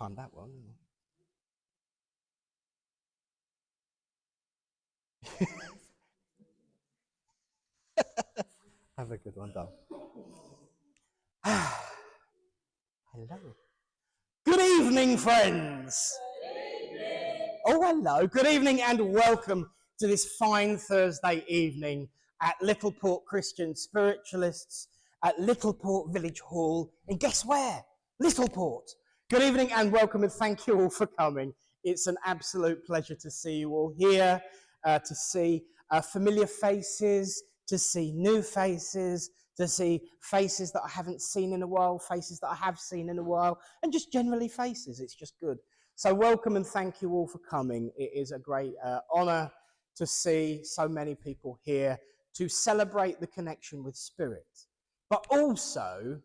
timed that one. Have a good one, Dom. Hello. Good evening, friends. Good evening. Oh, hello. Good evening and welcome to this fine Thursday evening at Littleport Christian Spiritualists at Littleport Village Hall. And guess where? Littleport. Good evening and welcome, and thank you all for coming. It's an absolute pleasure to see you all here, to see familiar faces, to see new faces, to see faces that I haven't seen in a while, faces that I have seen in a while, and just generally faces. It's just good. So welcome and thank you all for coming. It is a great honour to see so many people here to celebrate the connection with Spirit, but also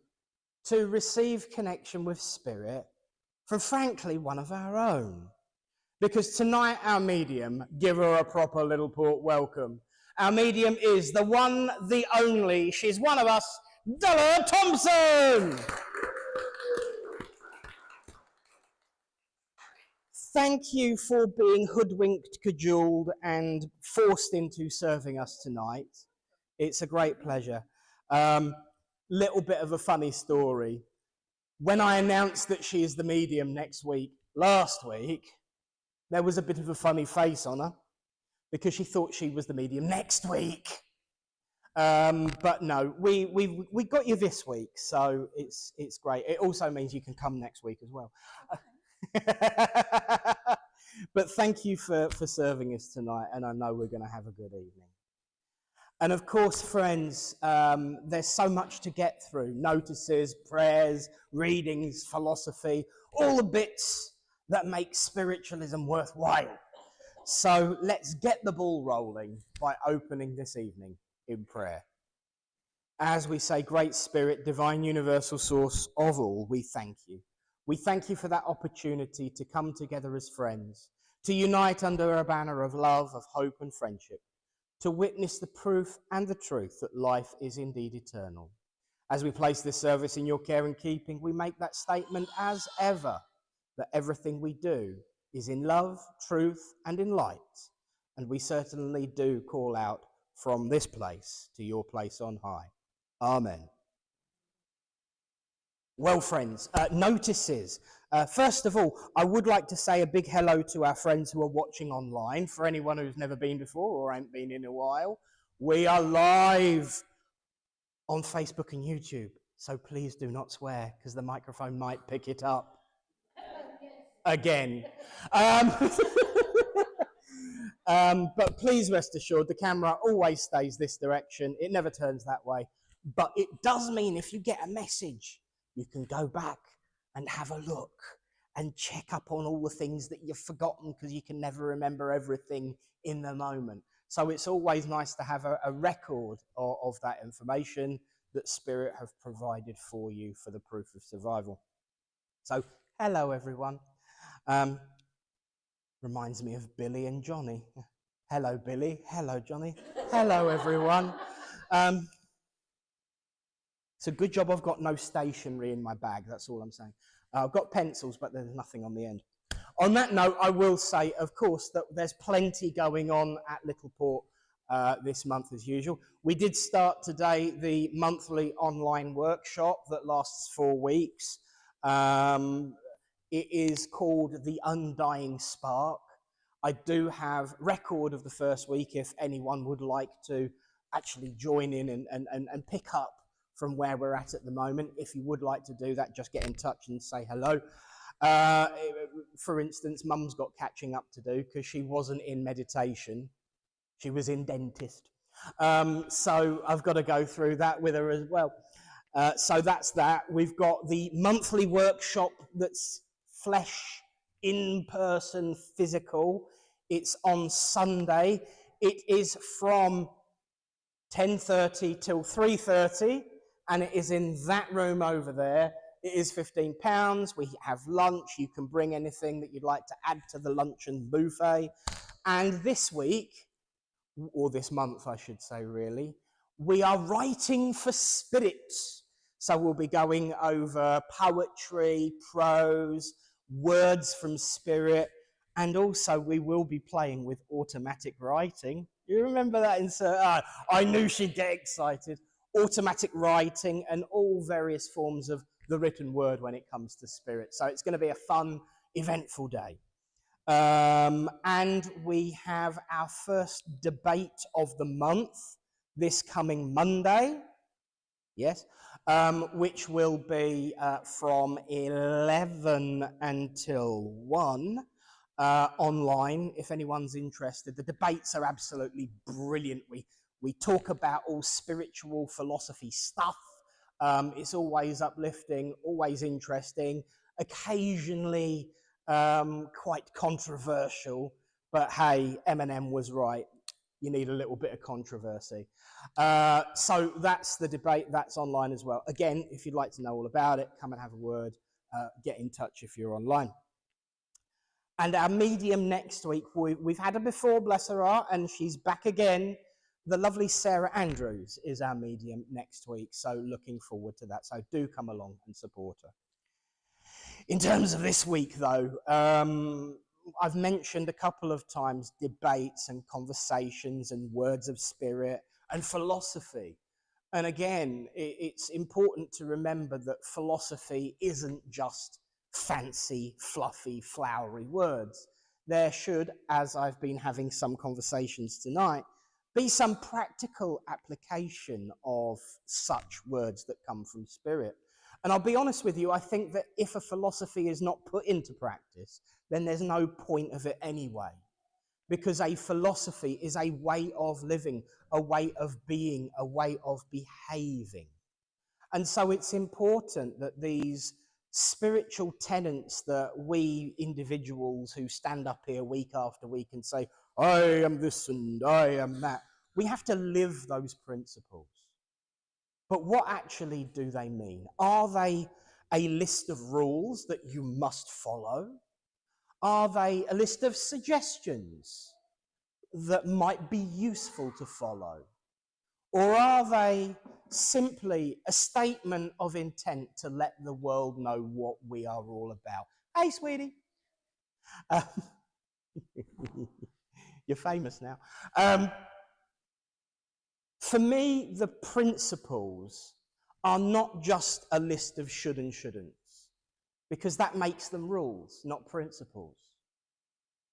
to receive connection with Spirit from, frankly, one of our own. Because tonight our medium, give her a proper Littleport welcome. Our medium is the one, the only, she's one of us, Della Thompson! Thank you for being hoodwinked, cajoled, and forced into serving us tonight. It's a great pleasure. Little bit of a funny story. When I announced that she is the medium last week, there was a bit of a funny face on her because she thought she was the medium next week. But no, we got you this week, so it's great. It also means you can come next week as well. But thank you for serving us tonight, and I know we're going to have a good evening. And of course, friends, there's so much to get through. Notices, prayers, readings, philosophy, all the bits that make spiritualism worthwhile. So let's get the ball rolling by opening this evening in prayer. As we say, Great Spirit, divine universal source of all, we thank you. We thank you for that opportunity to come together as friends, to unite under a banner of love, of hope and friendship, to witness the proof and the truth that life is indeed eternal. As we place this service in your care and keeping, we make that statement as ever, that everything we do is in love, truth, and in light. And we certainly do call out from this place to your place on high. Amen. Well, friends, notices. First of all, I would like to say a big hello to our friends who are watching online. For anyone who's never been before or ain't been in a while, we are live on Facebook and YouTube. So please do not swear, because the microphone might pick it up. Again. But please rest assured, the camera always stays this direction. It never turns that way. But it does mean if you get a message, you can go back and have a look and check up on all the things that you've forgotten, because you can never remember everything in the moment. So it's always nice to have a record of that information that Spirit have provided for you for the proof of survival. So hello, everyone. Reminds me of Billy and Johnny. Hello, Billy. Hello, Johnny. Hello, everyone. It's a good job I've got no stationery in my bag. That's all I'm saying. I've got pencils, but there's nothing on the end. On that note, I will say, of course, that there's plenty going on at Littleport this month as usual. We did start today the monthly online workshop that lasts 4 weeks. It is called The Undying Spark. I do have record of the first week if anyone would like to actually join in and pick up from where we're at the moment. If you would like to do that, just get in touch and say hello. For instance, Mum's got catching up to do because she wasn't in meditation. She was in dentist. So I've got to go through that with her as well. So that's that. We've got the monthly workshop that's flesh, in-person, physical. It's on Sunday. It is from 10:30 till 3:30, and it is in that room over there. It is £15. We have lunch. You can bring anything that you'd like to add to the luncheon buffet. And this week, or this month, I should say, really, we are writing for spirits. So we'll be going over poetry, prose. words from spirit, and also we will be playing with automatic writing. You remember that insert? I knew she'd get excited. Automatic writing and all various forms of the written word when it comes to spirit. So it's going to be a fun, eventful day. And we have our first debate of the month this coming Monday. Yes, which will be from 11 until 1 online, if anyone's interested. The debates are absolutely brilliant. We talk about all spiritual philosophy stuff. It's always uplifting, always interesting, occasionally quite controversial, but hey, Eminem was right. You need a little bit of controversy. So that's the debate. That's online as well. Again, if you'd like to know all about it, come and have a word. Get in touch if you're online. And our medium next week, we've had her before, bless her heart, and she's back again. The lovely Sarah Andrews is our medium next week, so looking forward to that. So do come along and support her. In terms of this week, though, I've mentioned a couple of times debates and conversations and words of spirit and philosophy. And again, it's important to remember that philosophy isn't just fancy, fluffy, flowery words. There should, as I've been having some conversations tonight, be some practical application of such words that come from spirit. And I'll be honest with you, I think that if a philosophy is not put into practice, then there's no point of it anyway. Because a philosophy is a way of living, a way of being, a way of behaving. And so it's important that these spiritual tenets that we individuals who stand up here week after week and say, I am this and I am that, we have to live those principles. But what actually do they mean? Are they a list of rules that you must follow? Are they a list of suggestions that might be useful to follow? Or are they simply a statement of intent to let the world know what we are all about? Hey, sweetie. You're famous now. For me, the principles are not just a list of should and shouldn'ts, because that makes them rules, not principles.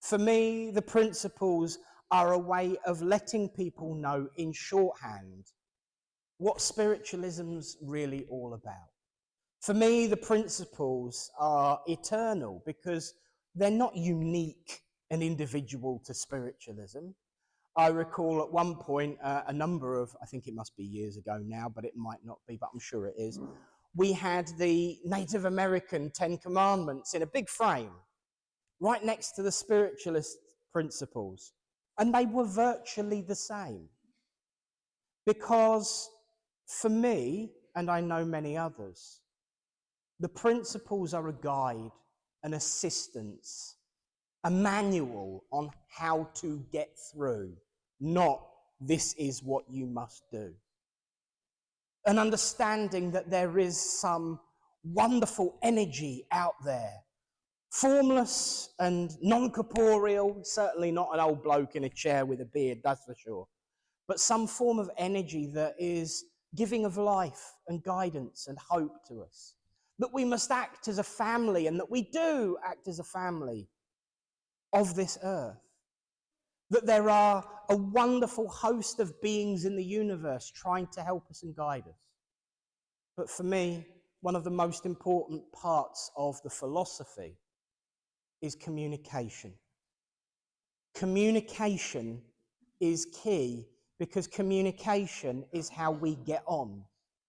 For me, the principles are a way of letting people know in shorthand what spiritualism's really all about. For me, the principles are eternal because they're not unique and individual to spiritualism. I recall at one point, a number of, I think it must be years ago now, but it might not be, but I'm sure it is, we had the Native American 10 Commandments in a big frame, right next to the spiritualist principles. And they were virtually the same. Because for me, and I know many others, the principles are a guide, an assistance, a manual on how to get through, not this is what you must do. An understanding that there is some wonderful energy out there, formless and non-corporeal, certainly not an old bloke in a chair with a beard, that's for sure, but some form of energy that is giving of life and guidance and hope to us. That we must act as a family, and that we do act as a family of this earth. That there are a wonderful host of beings in the universe trying to help us and guide us. But for me, one of the most important parts of the philosophy is communication. Communication is key because communication is how we get on,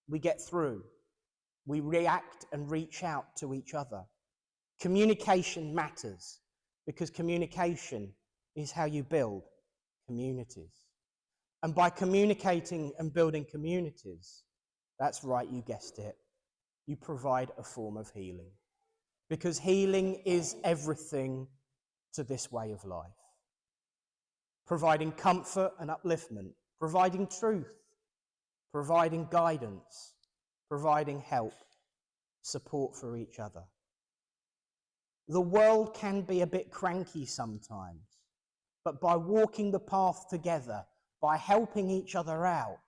we get through, we react and reach out to each other. Communication matters because communication is how you build communities. And by communicating and building communities, that's right, you guessed it, you provide a form of healing. Because healing is everything to this way of life. Providing comfort and upliftment, providing truth, providing guidance, providing help, support for each other. the world can be a bit cranky sometimes, but by walking the path together, by helping each other out,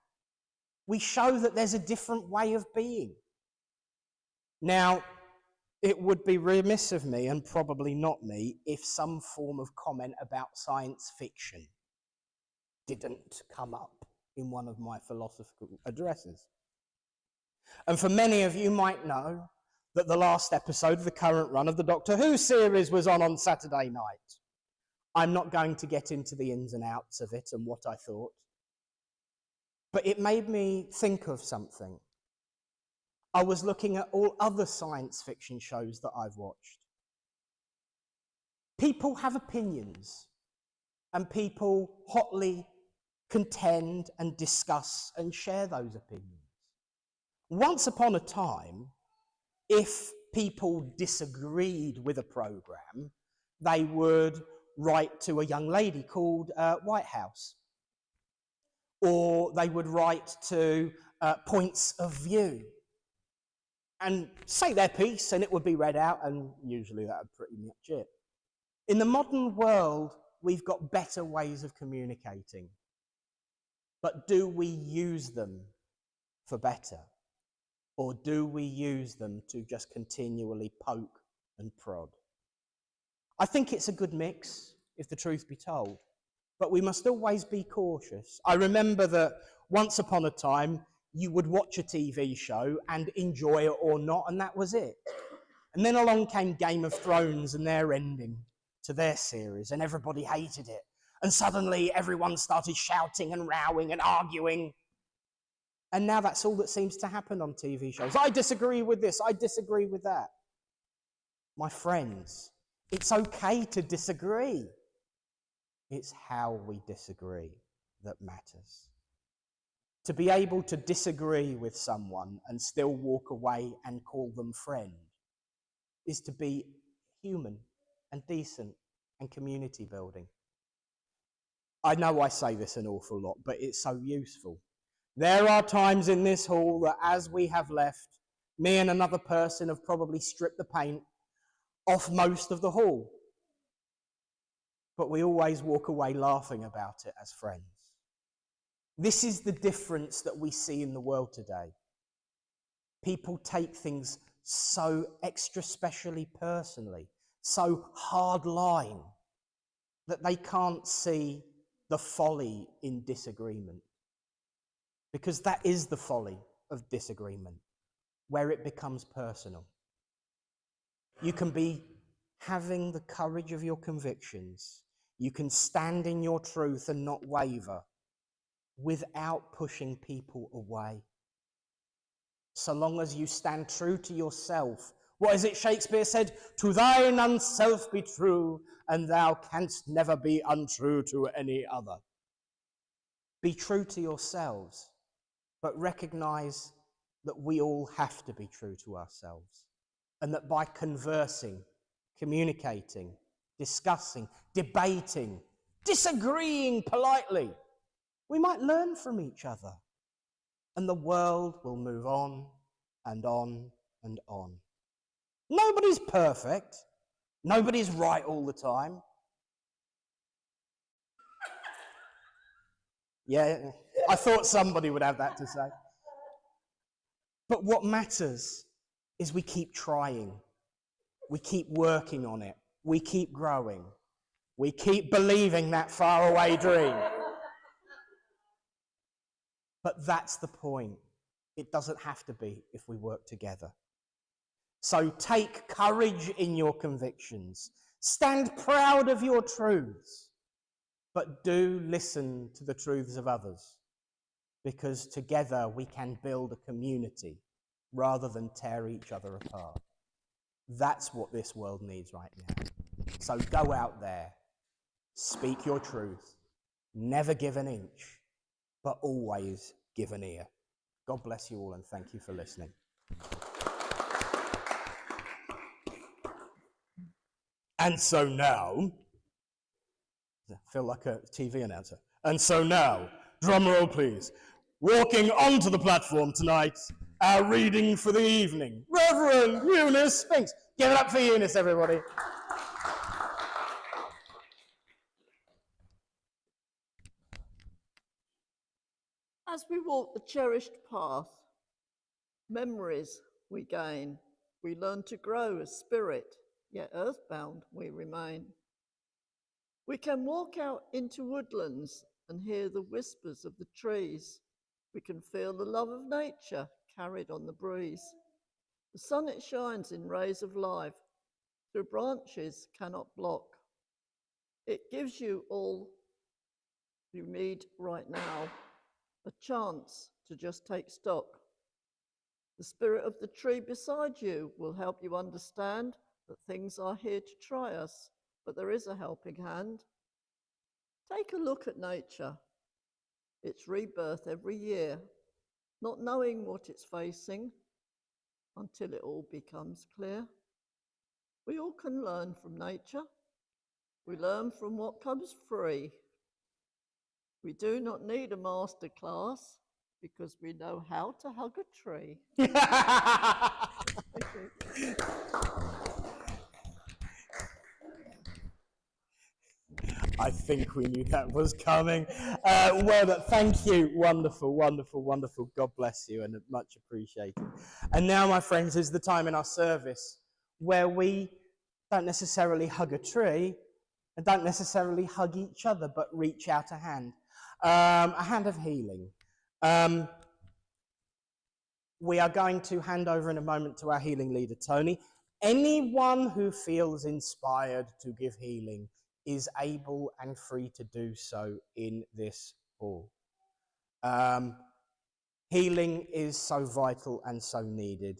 we show that there's a different way of being. Now, it would be remiss of me, and probably not me, if some form of comment about science fiction didn't come up in one of my philosophical addresses. And for many of you might know that the last episode of the current run of the Doctor Who series was on Saturday night. I'm not going to get into the ins and outs of it and what I thought, but it made me think of something. I was looking at all other science fiction shows that I've watched. People have opinions, and people hotly contend and discuss and share those opinions. Once upon a time, if people disagreed with a program, they would write to a young lady called White House, or they would write to Points of View and say their piece, and it would be read out, and usually that would pretty much it. In the modern world, we've got better ways of communicating, but do we use them for better? Or do we use them to just continually poke and prod? I think it's a good mix, if the truth be told, but we must always be cautious. I remember that once upon a time, you would watch a TV show and enjoy it or not, and that was it. And then along came Game of Thrones and their ending to their series, and everybody hated it. And suddenly everyone started shouting and rowing and arguing. And now that's all that seems to happen on TV shows. I disagree with this, I disagree with that. My friends, it's okay to disagree. It's how we disagree that matters. To be able to disagree with someone and still walk away and call them friend is to be human and decent and community building. I know I say this an awful lot, but it's so useful. There are times in this hall that as we have left, me and another person have probably stripped the paint off most of the hall. But we always walk away laughing about it as friends. This is the difference that we see in the world today. People take things so extra specially personally, so hard line, that they can't see the folly in disagreement. Because that is the folly of disagreement, where it becomes personal. You can be having the courage of your convictions. You can stand in your truth and not waver without pushing people away. So long as you stand true to yourself. What is it Shakespeare said? To thine own self be true, and thou canst never be untrue to any other. Be true to yourselves, but recognize that we all have to be true to ourselves, and that by conversing, communicating, discussing, debating, disagreeing politely, we might learn from each other, and the world will move on and on and on. Nobody's perfect. Nobody's right all the time. Yeah, I thought somebody would have that to say. But what matters is we keep trying. We keep working on it. We keep growing. We keep believing that faraway dream. But that's the point. It doesn't have to be if we work together. So take courage in your convictions. Stand proud of your truths. But do listen to the truths of others. Because together we can build a community rather than tear each other apart. That's what this world needs right now. So go out there. Speak your truth. Never give an inch, but always give an ear. God bless you all, and thank you for listening. And so now, I feel like a TV announcer. And so now, drum roll please, walking onto the platform tonight, our reading for the evening, Reverend Eunice Spinks. Give it up for Eunice, everybody. As we walk the cherished path, memories we gain. We learn to grow as spirit, yet earthbound we remain. We can walk out into woodlands and hear the whispers of the trees. We can feel the love of nature carried on the breeze. The sun, it shines in rays of life, through branches cannot block. It gives you all you need right now, a chance to just take stock. The spirit of the tree beside you will help you understand that things are here to try us, but there is a helping hand. Take a look at nature. It's rebirth every year, not knowing what it's facing until it all becomes clear. We all can learn from nature. We learn from what comes free. We do not need a master class because we know how to hug a tree. Thank you. I think we knew that was coming. Well, thank you. Wonderful, wonderful, wonderful. God bless you, and much appreciated. And now, my friends, is the time in our service where we don't necessarily hug a tree and don't necessarily hug each other, but reach out a hand of healing. We are going to hand over in a moment to our healing leader, Tony. Anyone who feels inspired to give healing is able and free to do so in this hall. Healing is so vital and so needed.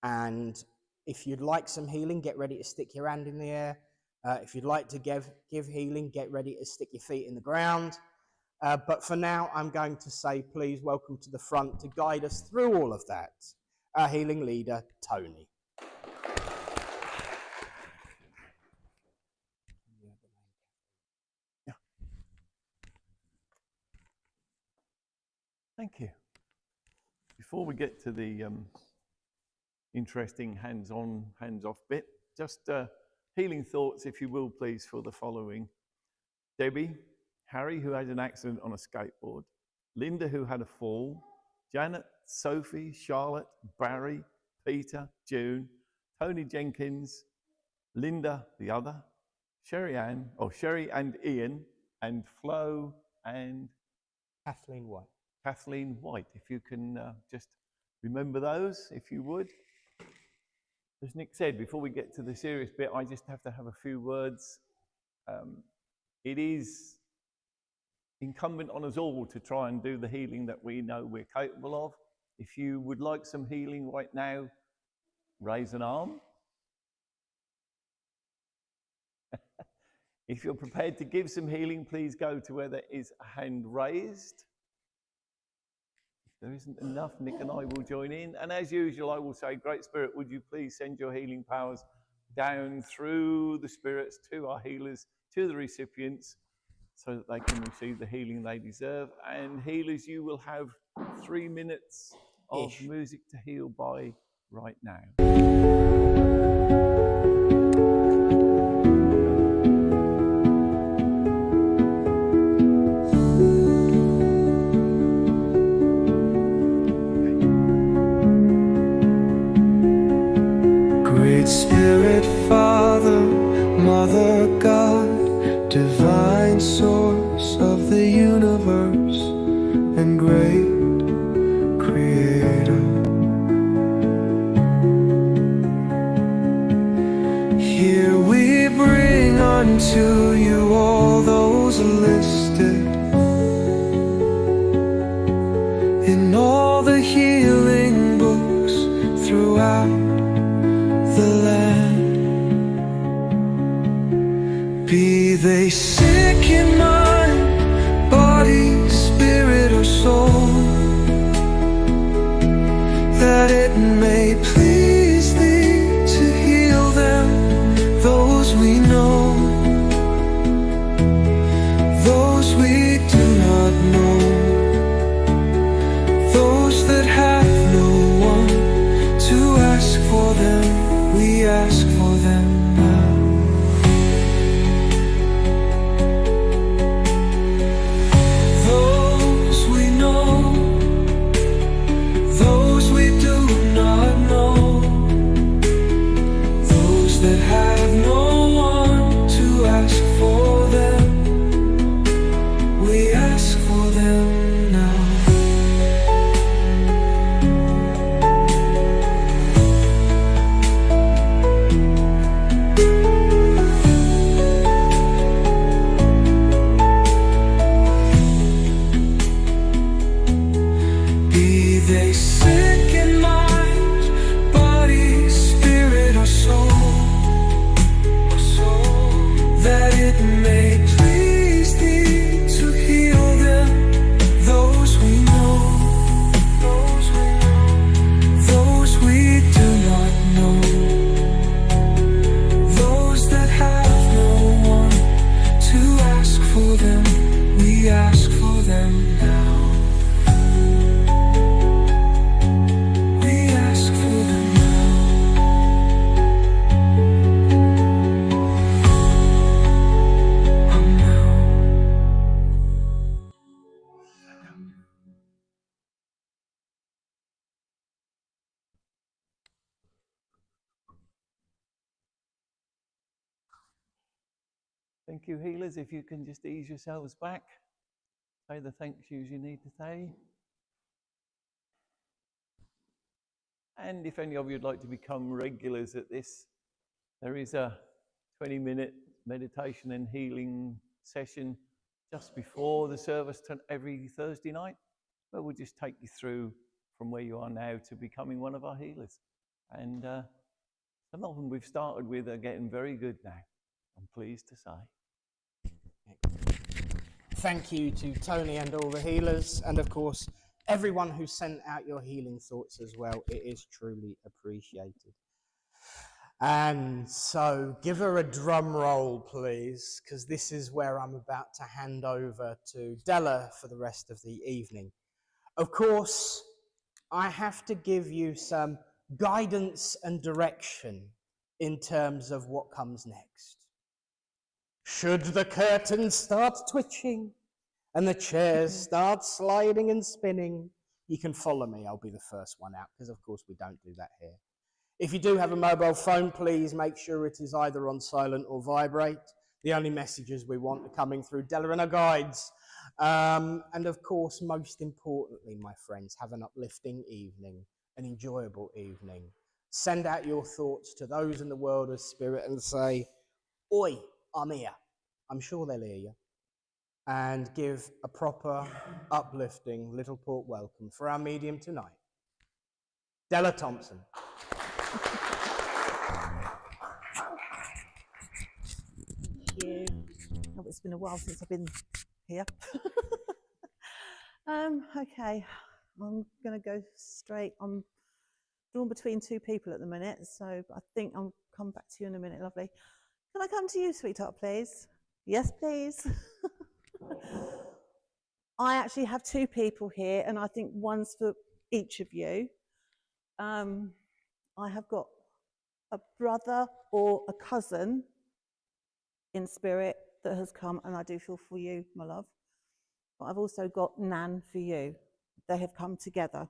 And if you'd like some healing, get ready to stick your hand in the air. If you'd like to give healing, get ready to stick your feet in the ground. But for now, I'm going to say, please welcome to the front to guide us through all of that, our healing leader, Tony. Thank you. Before we get to the interesting hands-on, hands-off bit, just healing thoughts, if you will, please, for the following. Debbie, Harry, who had an accident on a skateboard, Linda, who had a fall, Janet, Sophie, Charlotte, Barry, Peter, June, Tony Jenkins, Linda, the other, Sherry and Ian, and Flo and Kathleen White. Kathleen White, if you can just remember those, if you would. As Nick said, before we get to the serious bit, I just have to have a few words. It is incumbent on us all to try and do the healing that we know we're capable of. If you would like some healing right now, raise an arm. If you're prepared to give some healing, please go to where there is a hand raised. If there isn't enough, Nick and I will join in. And as usual, I will say, Great Spirit, would you please send your healing powers down through the spirits to our healers, to the recipients, so that they can receive the healing they deserve. And healers, you will have 3 minutes of music to heal by right now. Great Spirit, Father, Mother, God, divine source of the universe and great creator. Here we bring unto you all those listed in all the healing books throughout the land. Be they sick in mind, body, spirit, or soul, that it may please thee to heal them, those we know, those we do not know, those that have no one to ask for them, we ask they sick in mind, body, spirit, or soul, that it may please thee to heal them, those we know, those we do not know, those that have no one to ask for them, we ask for them now. We ask for them now. Thank you, healers. If you can just ease yourselves back, say the thank yous you need to say. And if any of you would like to become regulars at this, there is a 20-minute meditation and healing session just before the service every Thursday night, where we'll just take you through from where you are now to becoming one of our healers. And some of them we've started with are getting very good now, I'm pleased to say. Thank you to Tony and all the healers, and of course, everyone who sent out your healing thoughts as well. It is truly appreciated. And so give her a drum roll, please, because this is where I'm about to hand over to Della for the rest of the evening. Of course, I have to give you some guidance and direction in terms of what comes next. Should the curtains start twitching and the chairs start sliding and spinning, you can follow me. I'll be the first one out, because of course we don't do that here. If you do have a mobile phone, please make sure it is either on silent or vibrate. The only messages we want are coming through Della and her guides. And of course, most importantly, my friends, have an uplifting evening, an enjoyable evening. Send out your thoughts to those in the world of spirit and say, "Oi, I'm here." I'm sure they'll hear you. And give a proper, uplifting little port welcome for our medium tonight, Della Thompson. Thank you. Oh, it's been a while since I've been here. Okay, I'm going to go straight. I'm drawn between two people at the minute, so I think I'll come back to you in a minute, lovely. Can I come to you, sweetheart, please? Yes, please. I actually have two people here, and I think one's for each of you. I have got a brother or a cousin in spirit that has come, and I do feel for you, my love. But I've also got Nan for you. They have come together.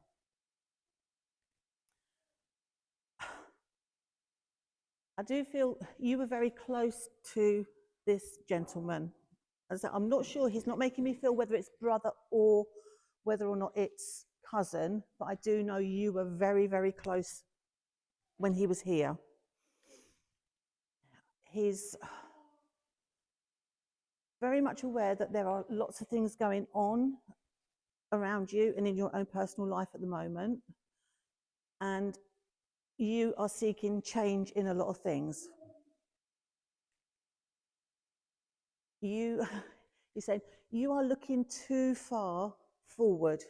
I do feel you were very close to this gentleman. As I'm not sure, he's not making me feel whether it's brother or whether or not it's cousin, but I do know you were very, very close when he was here. He's very much aware that there are lots of things going on around you and in your own personal life at the moment. And you are seeking change in a lot of things. You said you are looking too far forward.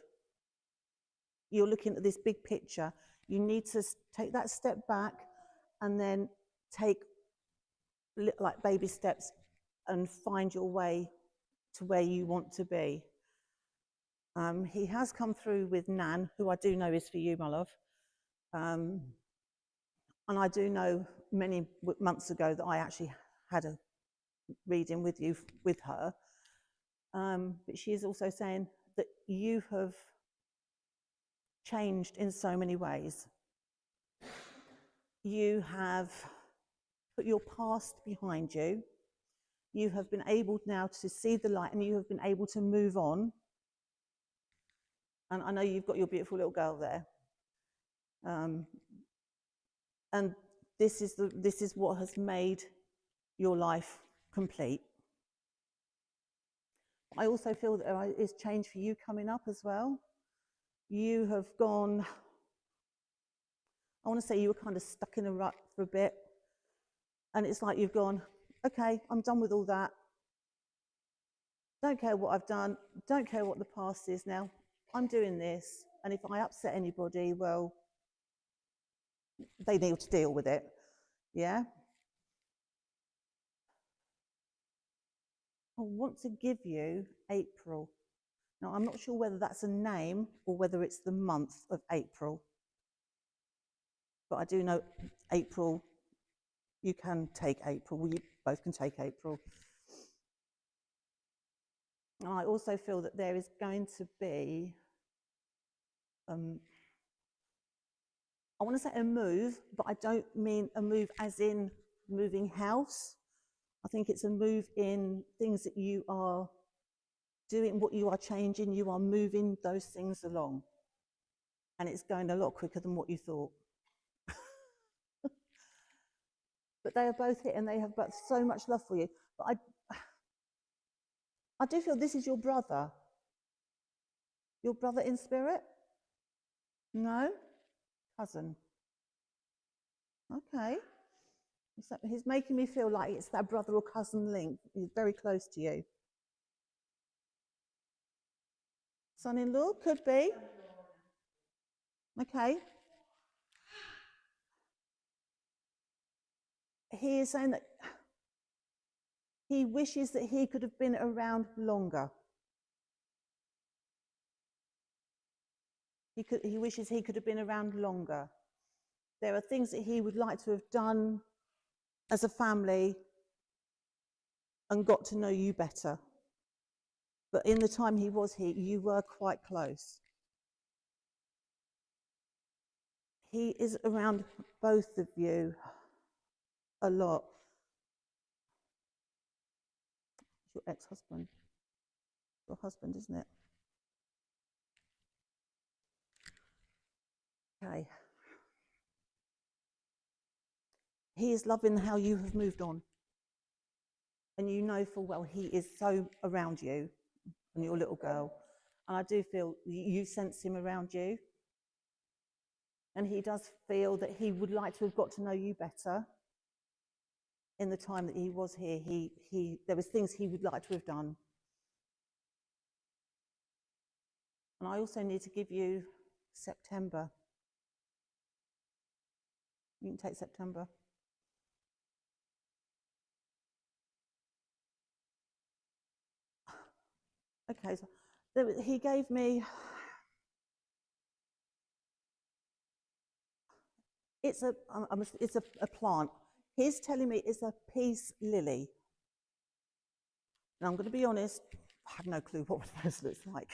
You're looking at this big picture. You need to take that step back and then take like baby steps and find your way to where you want to be. He has come through with Nan, who I do know is for you, my love. And I do know many months ago that I actually had a reading with you, with her. But she is also saying that you have changed in so many ways. You have put your past behind you. You have been able now to see the light, and you have been able to move on. And I know you've got your beautiful little girl there. And this is what has made your life complete. I also feel that there is change for you coming up as well. you have gone, I want to say you were kind of stuck in a rut for a bit. And it's like you've gone, okay, I'm done with all that. Don't care what I've done. Don't care what the past is now. I'm doing this. And if I upset anybody, well, they need to deal with it. Yeah? I want to give you April. Now, I'm not sure whether that's a name or whether it's the month of April. But I do know April, you can take April. We both can take April. And I also feel that there is going to be, I want to say a move, but I don't mean a move as in moving house. I think it's a move in things that you are doing, what you are changing, you are moving those things along. And it's going a lot quicker than what you thought. But they are both here and they have both so much love for you. But I do feel this is your brother. Your brother in spirit? No? Cousin. Okay. He's making me feel like it's that brother or cousin link. He's very close to you. Son-in-law? Could be. Okay. He is saying that he wishes that he could have been around longer. He wishes he could have been around longer. There are things that he would like to have done as a family and got to know you better. But in the time he was here, you were quite close. He is around both of you a lot. It's your ex-husband. Your husband, isn't it? Okay. He is loving how you have moved on. And you know full well he is so around you and your little girl. And I do feel you sense him around you. And he does feel that he would like to have got to know you better. In the time that he was here, there was things he would like to have done. And I also need to give you September. You can take September. Okay, so he gave me, it's a plant. He's telling me it's a peace lily. Now I'm going to be honest, I have no clue what this looks like.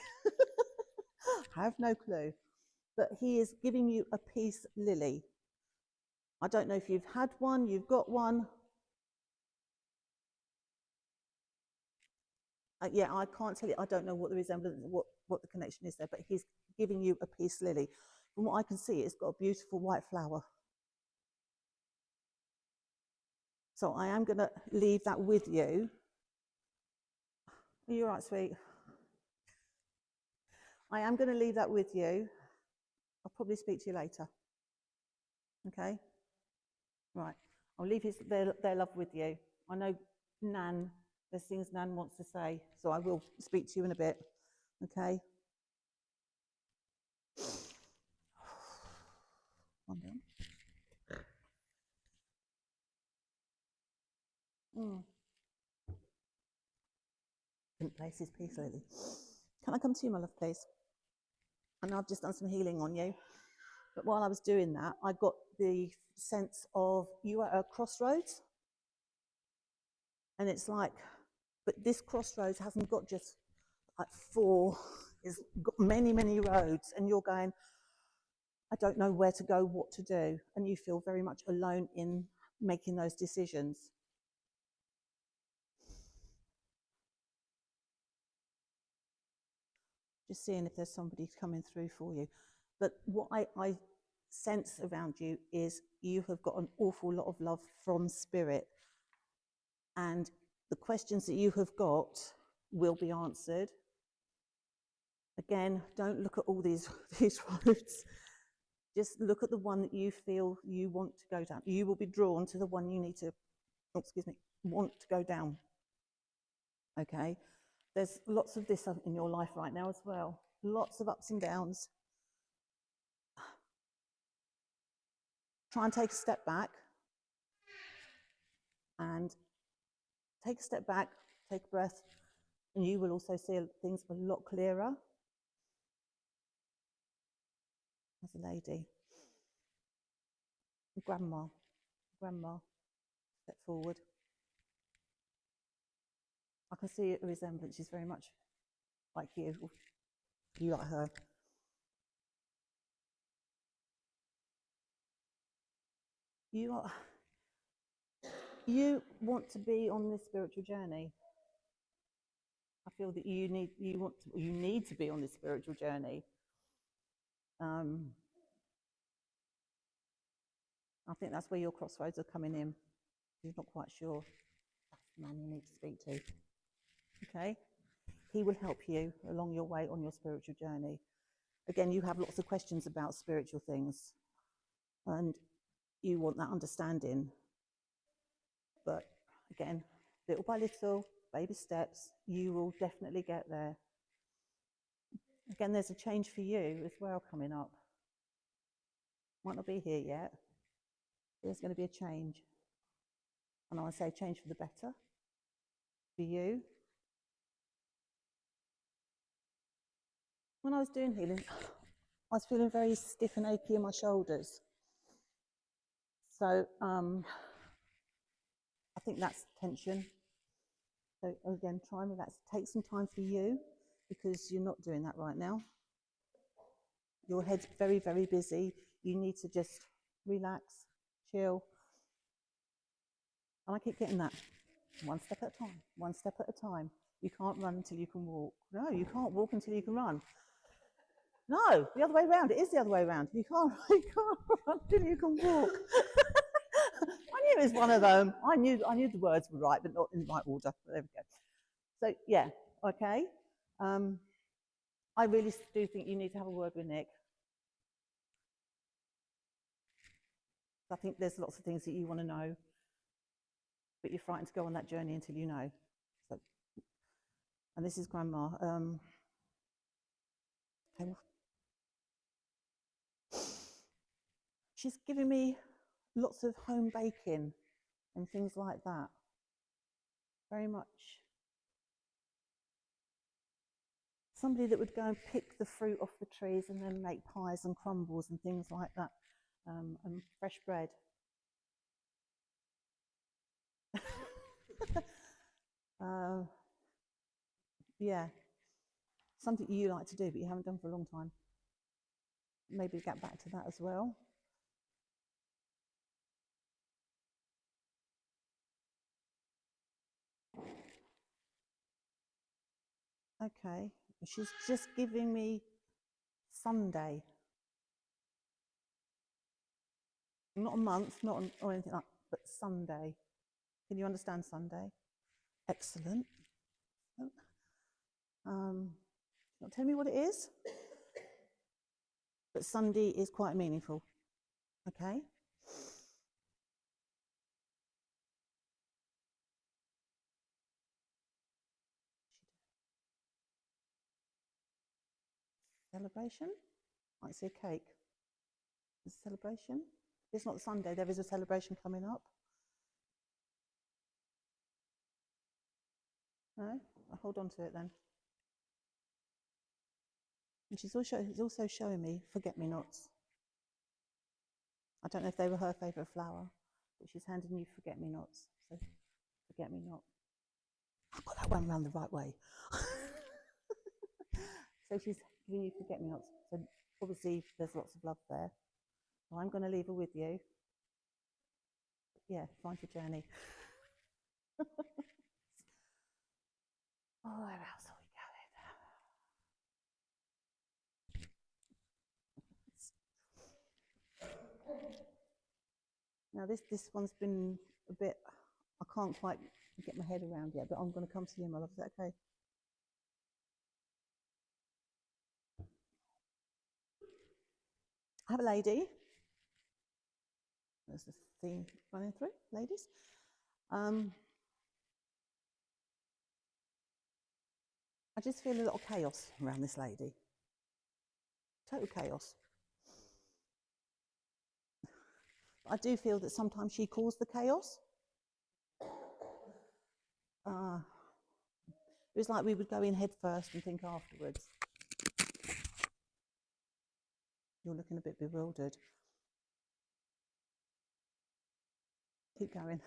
I have no clue. But he is giving you a peace lily. I don't know if you've had one, you've got one. Yeah, I can't tell you. I don't know what the resemblance, what the connection is there, but he's giving you a peace lily. From what I can see, it's got a beautiful white flower. So I am going to leave that with you. Are you all right, sweet? I am going to leave that with you. I'll probably speak to you later. Okay? Right. I'll leave their love with you. I know Nan, there's things Nan wants to say, so I will speak to you in a bit. Okay? One down. Couldn't place his peace lily. Can I come to you, my love, please? And I've just done some healing on you. But while I was doing that, I got the sense of you are at a crossroads. And it's like, but this crossroads hasn't got just like four, it's got many, many roads. And you're going, I don't know where to go, what to do. And you feel very much alone in making those decisions. Just seeing if there's somebody coming through for you. But what I sense around you is you have got an awful lot of love from Spirit. And the questions that you have got will be answered. Again, don't look at all these, these roads. Just look at the one that you feel you want to go down. You will be drawn to the one you need to, oh, excuse me, want to go down. Okay? There's lots of this in your life right now as well. Lots of ups and downs. Try and take a step back. And take a step back, take a breath, and you will also see things a lot clearer. There's a lady. Grandma, step forward. I can see a resemblance. She's very much like you, or you like her. You want to be on this spiritual journey. I feel that you need to be on this spiritual journey. I think that's where your crossroads are coming in. You're not quite sure. That's the man you need to speak to. Okay? He will help you along your way on your spiritual journey. Again, you have lots of questions about spiritual things, and you want that understanding. But again, little by little, baby steps, you will definitely get there. Again, there's a change for you as well coming up. Might not be here yet. There's going to be a change. And I want to say change for the better for you. When I was doing healing, I was feeling very stiff and achy in my shoulders. So I think that's tension. So again, try and relax. Take some time for you, because you're not doing that right now. Your head's very, very busy. You need to just relax, chill. And I keep getting that. One step at a time, one step at a time. You can't run until you can walk. No, you can't walk until you can run. No, the other way around. It is the other way around. You can't run until you can walk. I knew it was one of them. I knew the words were right, but not in the right order. There we go. So yeah, okay. I really do think you need to have a word with Nick. I think there's lots of things that you want to know, but you're frightened to go on that journey until you know. So, and this is Grandma. She's giving me lots of home baking and things like that. Very much somebody that would go and pick the fruit off the trees and then make pies and crumbles and things like that, and fresh bread. Yeah, something you like to do but you haven't done for a long time. Maybe get back to that as well. Okay, she's just giving me Sunday. Not a month, not or anything like that, but Sunday. Can you understand Sunday? Excellent. Not tell me what it is, but Sunday is quite meaningful. Okay. Celebration? Might see a cake. There's a celebration. It's not Sunday, there is a celebration coming up. No? I'll hold on to it then. And she's also showing me forget-me-nots. I don't know if they were her favourite flower, but she's handing you forget-me-nots. So, forget-me-not. I've got that one round the right way. So she's giving you forget-me-nots. So obviously there's lots of love there. So I'm going to leave her with you. Yeah, find your journey. Oh, where else are we going? Now this one's been a bit, I can't quite get my head around yet, but I'm going to come to you, my love. Is that okay? I have a lady. There's the theme running through, ladies. I just feel a lot of chaos around this lady. Total chaos. I do feel that sometimes she caused the chaos. It was like we would go in head first and think afterwards. You're looking a bit bewildered. Keep going.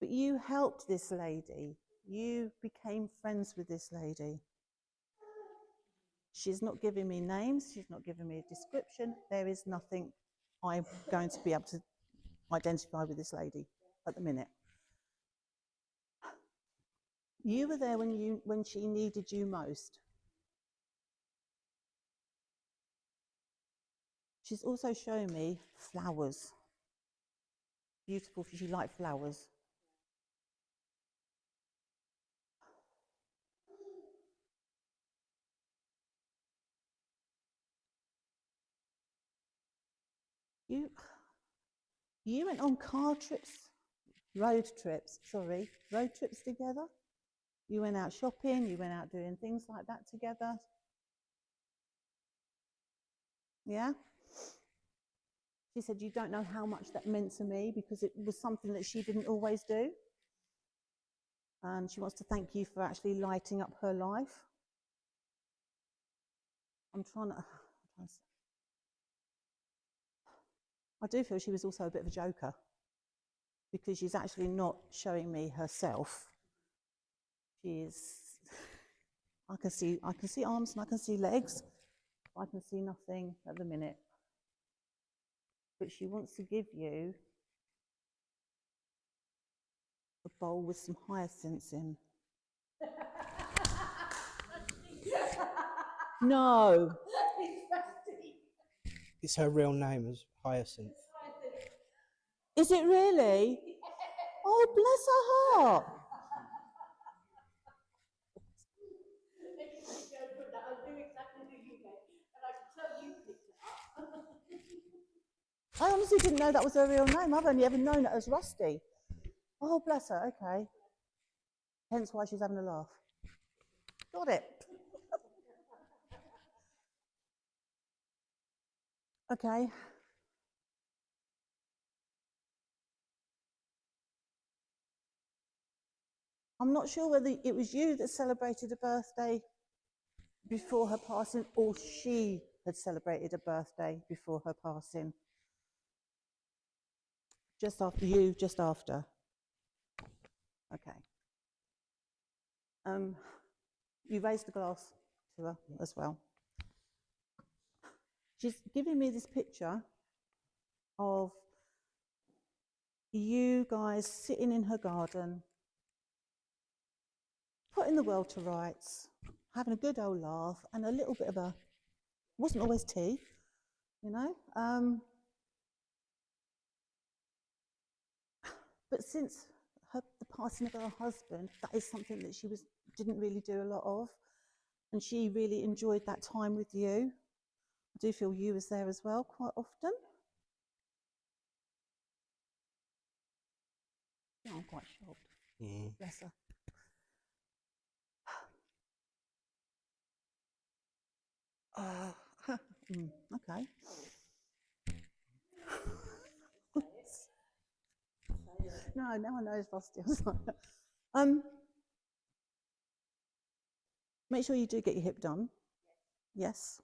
But you helped this lady. You became friends with this lady. She's not giving me names. She's not giving me a description. There is nothing I'm going to be able to identify with this lady at the minute. You were there when she needed you most. She's also showing me flowers. Beautiful, she liked flowers. You went on road trips together. You went out shopping, you went out doing things like that together. Yeah? She said, you don't know how much that meant to me because it was something that she didn't always do. And she wants to thank you for actually lighting up her life. I do feel she was also a bit of a joker because she's actually not showing me herself. I can see arms and I can see legs. I can see nothing at the minute. But she wants to give you a bowl with some hyacinths in. No. It's her real name is Hyacinth. Is it really? Oh, bless her heart. I honestly didn't know that was her real name. I've only ever known it as Rusty. Oh, bless her, okay. Hence why she's having a laugh. Got it. Okay. I'm not sure whether it was you that celebrated a birthday before her passing or she had celebrated a birthday before her passing. Just after you, just after. Okay. You raised the glass to her as well. She's giving me this picture of you guys sitting in her garden, putting the world to rights, having a good old laugh, and a little bit of wasn't always tea, you know. But since the passing of her husband, that is something that she didn't really do a lot of, and she really enjoyed that time with you. I do feel you was there as well quite often. Yeah, I'm quite shocked. Bless her. Okay. No, now I know it's Rusty. Make sure you do get your hip done. Yes.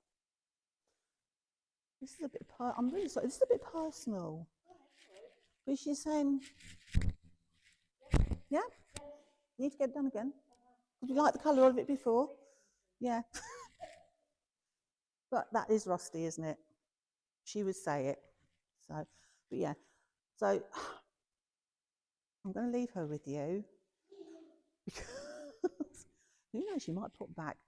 This is a bit. I'm really sorry. This is a bit personal. But she's saying, yeah, you need to get it done again. Did you like the colour of it before? Yeah. But that is Rusty, isn't it? She would say it. So, but yeah. So I'm going to leave her with you because who knows, she might pop back.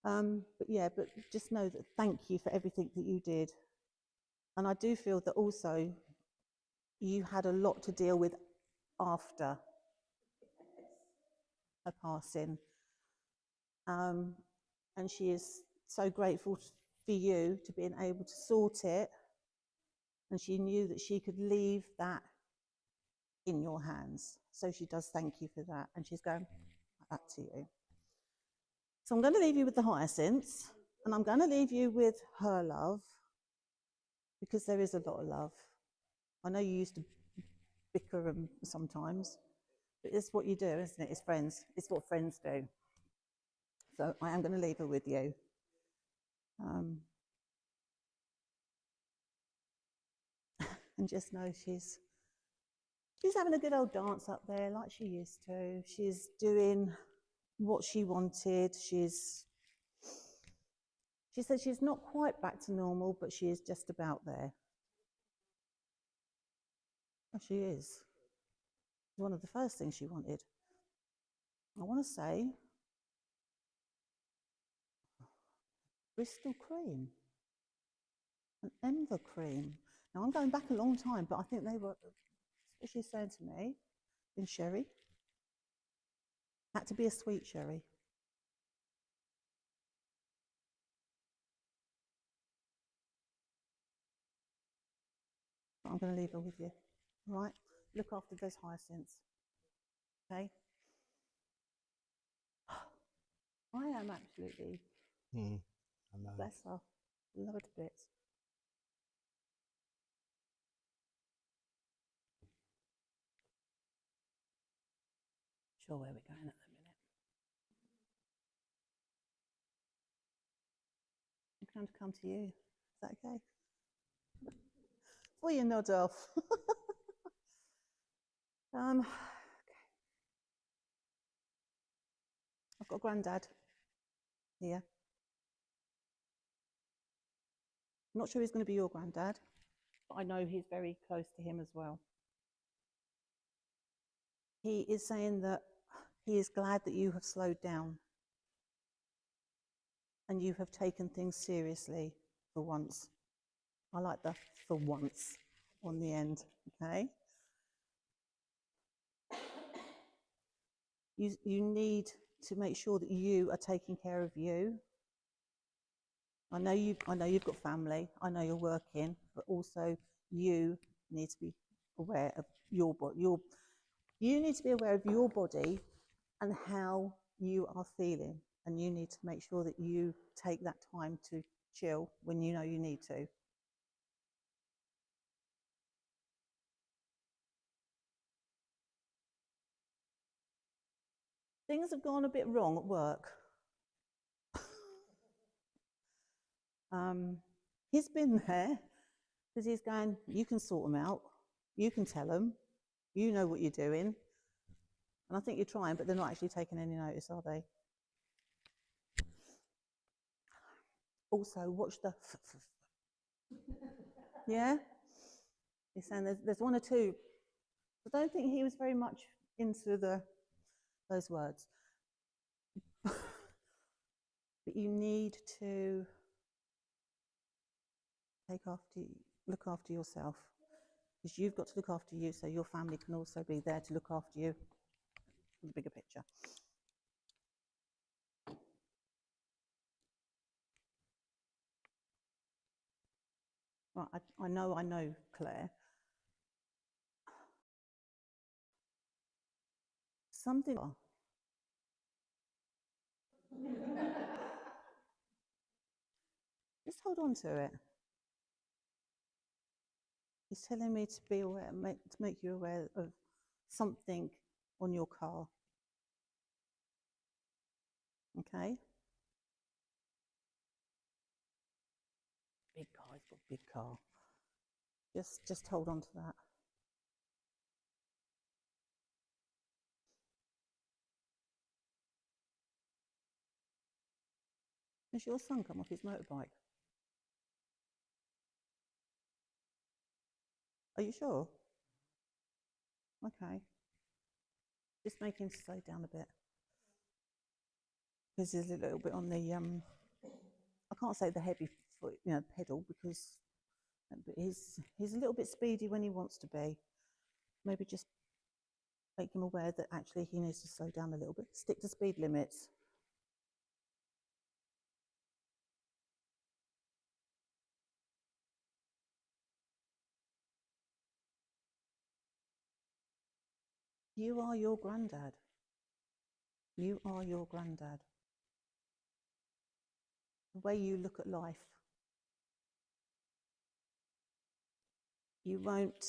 But yeah, but just know that thank you for everything that you did. And I do feel that also you had a lot to deal with after her passing. And she is so grateful for you to being able to sort it, and she knew that she could leave that in your hands. So she does thank you for that, and she's going back to you. So I'm going to leave you with the hyacinths, and I'm going to leave you with her love, because there is a lot of love. I know you used to bicker sometimes, but it's what you do, isn't it? It's friends. It's what friends do. So I am going to leave her with you. And just know she's having a good old dance up there like she used to. She's doing what she wanted. She said she's not quite back to normal, but she is just about there. Oh, she is. One of the first things she wanted. I want to say Bristol cream, an Enver cream. Now I'm going back a long time, but I think they were, what she's saying to me, in sherry. Had to be a sweet sherry. But I'm going to leave her with you. All right? Look after those hyacinths. Okay? I am absolutely, I know. bless her, love her to bits. Sure where we're going at the minute. I'm going to come to you. Is that okay? Before you nod off. Okay. I've got Grandad here. I'm not sure he's going to be your Grandad, but I know he's very close to him as well. He is saying that he is glad that you have slowed down and you have taken things seriously for once. I like the for once on the end, okay? You need to make sure that you are taking care of you. I know you've got family, I know you're working, but also you need to be aware of your body. You need to be aware of your body and how you are feeling, and you need to make sure that you take that time to chill when you know you need to. Things have gone a bit wrong at work. He's been there because he's going, you can sort them out, you can tell them, you know what you're doing. And I think you're trying, but they're not actually taking any notice, are they? Also, watch the yeah? He's saying there's one or two. I don't think he was very much into those words. But you need to look after yourself, because you've got to look after you so your family can also be there to look after you in the bigger picture. Right, I know, Claire. Something. Just hold on to it. He's telling me to be aware, to make you aware of something on your car. Okay? Big car, he's got a big car. Just hold on to that. Has your son come off his motorbike? Are you sure? Okay. Just make him slow down a bit. Because he's a little bit on the, I can't say the heavy foot, pedal, because he's a little bit speedy when he wants to be. Maybe just make him aware that actually he needs to slow down a little bit. Stick to speed limits. You are your granddad. You are your granddad. The way you look at life. You won't.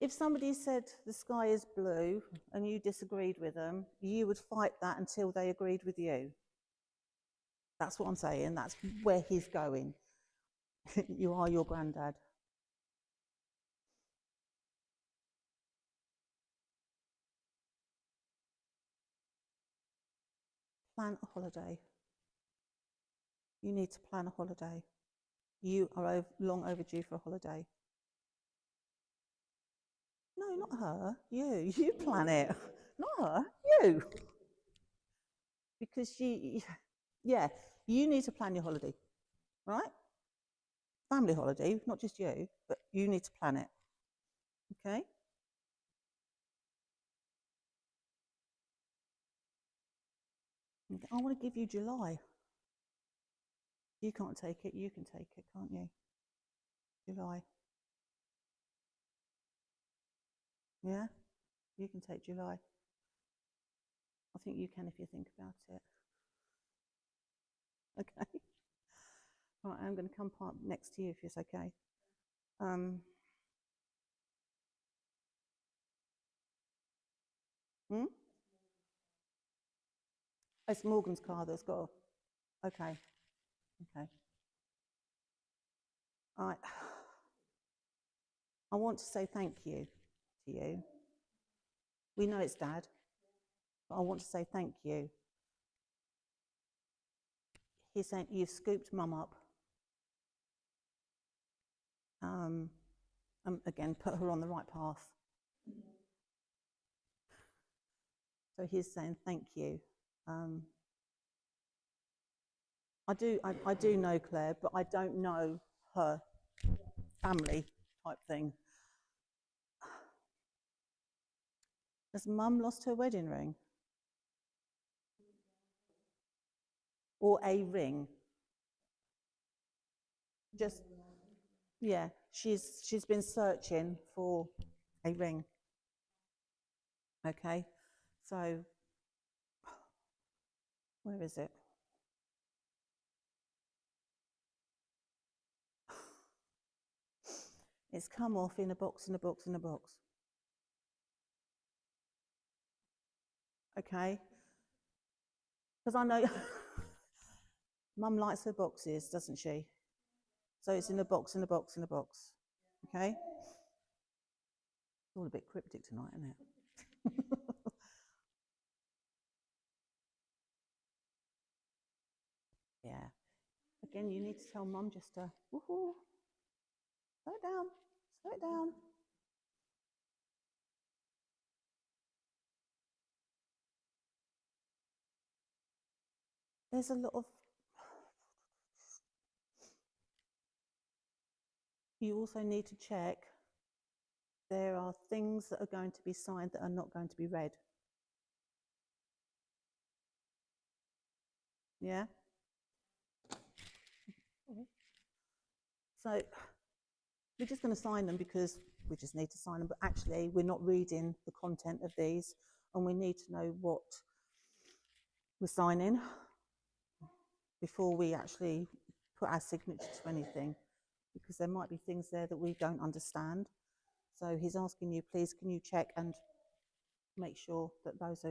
If somebody said the sky is blue and you disagreed with them, you would fight that until they agreed with you. That's what I'm saying. That's where he's going. You are your granddad. Plan a holiday. You need to plan a holiday. You are long overdue for a holiday. No, not her. You. You plan it. Not her. You. Because you need to plan your holiday, right? Family holiday, not just you, but you need to plan it. Okay? I want to give you July. You can't take it, you can take it, can't you? July. Yeah? You can take July. I think you can if you think about it. Okay? Right, I'm going to come part next to you if it's okay. It's Morgan's car that's got. Okay. Okay. All right. I want to say thank you to you. We know it's Dad, but I want to say thank you. He's saying you've scooped Mum up. Again, put her on the right path. So he's saying thank you. I do know Claire, but I don't know her family type thing. Has Mum lost her wedding ring? Or a ring? Just, yeah, she's been searching for a ring. Okay, so where is it? It's come off in a box, in a box, in a box. Okay, because I know Mum likes her boxes, doesn't she? So it's in a box, in a box, in a box. Okay? It's all a bit cryptic tonight, isn't it? Yeah. Again, you need to tell Mum just to, woohoo, slow it down, slow it down. There's a lot of, you also need to check, there are things that are going to be signed that are not going to be read. Yeah? So we're just going to sign them because we just need to sign them, but actually we're not reading the content of these and we need to know what we're signing before we actually put our signature to anything, because there might be things there that we don't understand. So he's asking you, please, can you check and make sure that those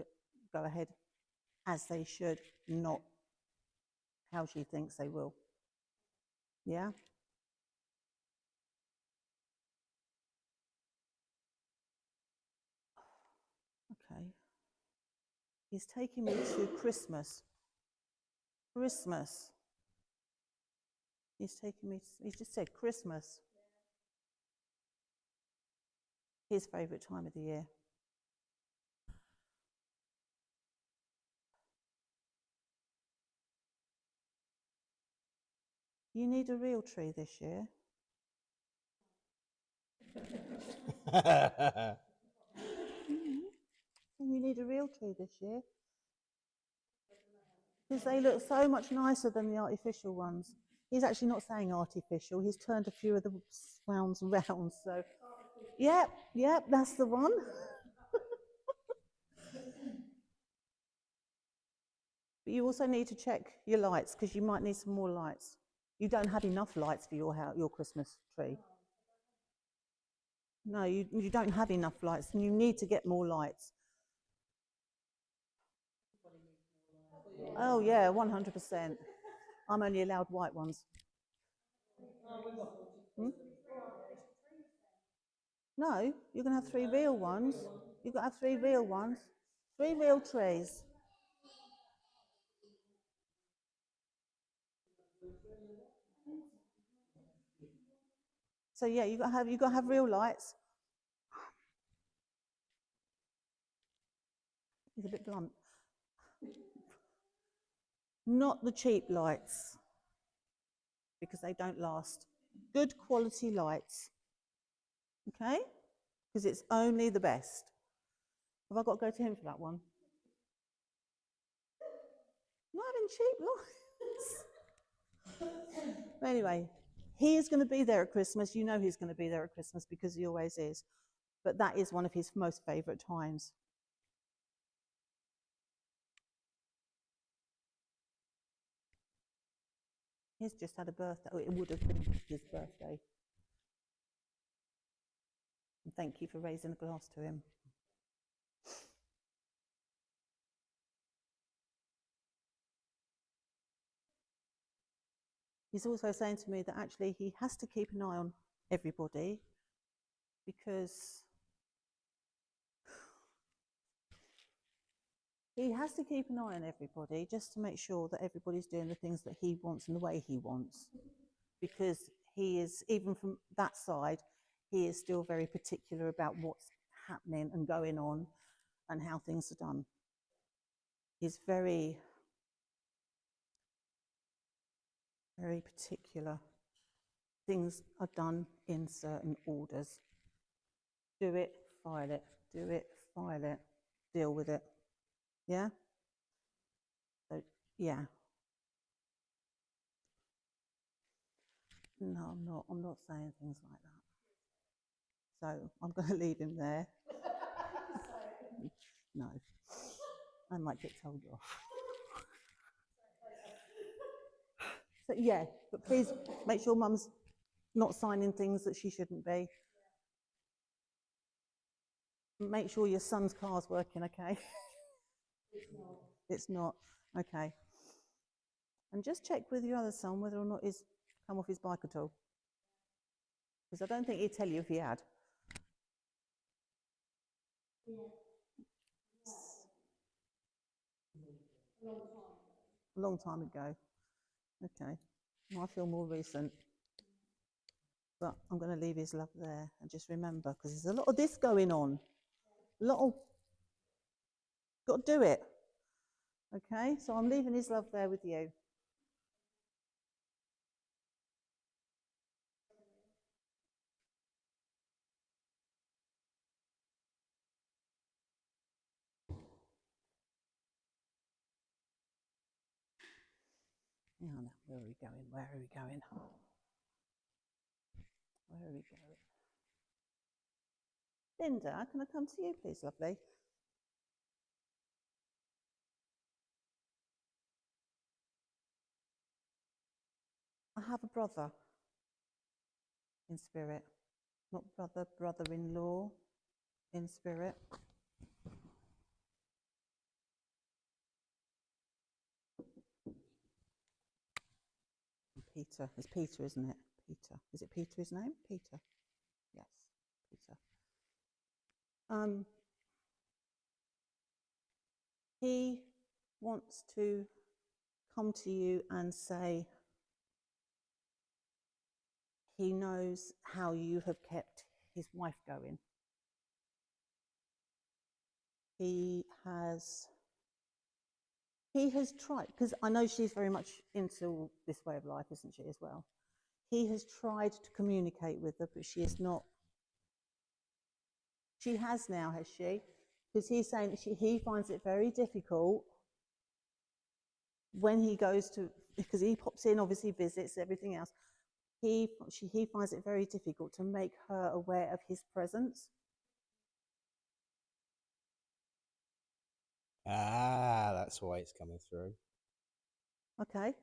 go ahead as they should, not how she thinks they will. Yeah? Okay. He's taking me to Christmas. Christmas. He's taking me, he's just said Christmas. His favourite time of the year. You need a real tree this year. You need a real tree this year. Because they look so much nicer than the artificial ones. He's actually not saying artificial, he's turned a few of the sounds around, so Yep, yep, that's the one. But you also need to check your lights because you might need some more lights. You don't have enough lights for your house, your Christmas tree. No, you don't have enough lights and you need to get more lights. Oh yeah, 100%. I'm only allowed white ones. Hmm? No, you're going to have 3 real ones. You've got to have 3 real ones. 3 real trees. So yeah, you got to have real lights. He's a bit blunt. Not the cheap lights, because they don't last. Good quality lights, okay? Because it's only the best. Have I got to go to him for that one? Not having cheap lights. Anyway, he is going to be there at Christmas. You know he's going to be there at Christmas because he always is. But that is one of his most favourite times. He's just had a birthday. Oh, it would have been his birthday. And thank you for raising a glass to him. He's also saying to me that actually he has to keep an eye on everybody because he has to keep an eye on everybody just to make sure that everybody's doing the things that he wants and the way he wants. Because he is, even from that side, he is still very particular about what's happening and going on and how things are done. He's very, very particular. Things are done in certain orders. Do it, file it. Do it, file it. Deal with it. Yeah? So, yeah. No, I'm not saying things like that. So I'm going to leave him there. No, I might get told off. So yeah, but please make sure Mum's not signing things that she shouldn't be. Make sure your son's car's working, okay? It's not. Okay. And just check with your other son whether or not he's come off his bike at all. Because I don't think he'd tell you if he had. A long time ago. Okay. Well, I feel more recent. But I'm going to leave his love there and just remember, because there's a lot of this going on. A lot of, got to do it. Okay, so I'm leaving his love there with you. Yeah, no, where are we going? Where are we going? Where are we going? Linda, can I come to you, please, lovely? I have a brother in spirit. Not brother, brother-in-law in spirit. Peter. It's Peter, isn't it? Peter. Is it Peter his name? Peter. Yes, Peter. He wants to come to you and say he knows how you have kept his wife going. He has tried, because I know she's very much into this way of life, isn't she, as well? He has tried to communicate with her, but she is not. She has now, has she? Because he's saying that he finds it very difficult when he goes to, because he pops in, obviously visits, everything else. he finds it very difficult to make her aware of his presence. Ah, that's why it's coming through. Okay.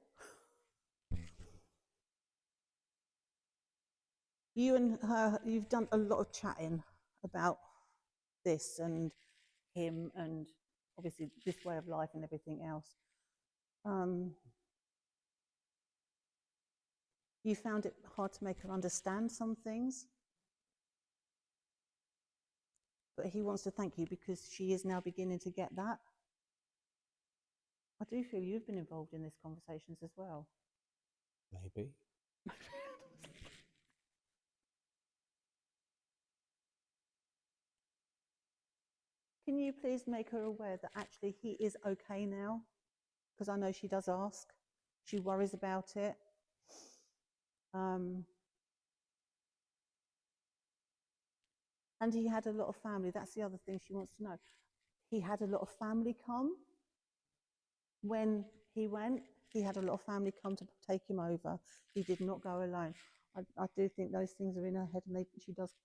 You and her, you've done a lot of chatting about this and him and obviously this way of life and everything else. You found it hard to make her understand some things. But he wants to thank you because she is now beginning to get that. I do feel you've been involved in these conversations as well. Maybe. Can you please make her aware that actually he is okay now? Because I know she does ask. She worries about it. And he had a lot of family. That's the other thing she wants to know. He had a lot of family come. When he went, he had a lot of family come to take him over. He did not go alone. I do think those things are in her head, and she does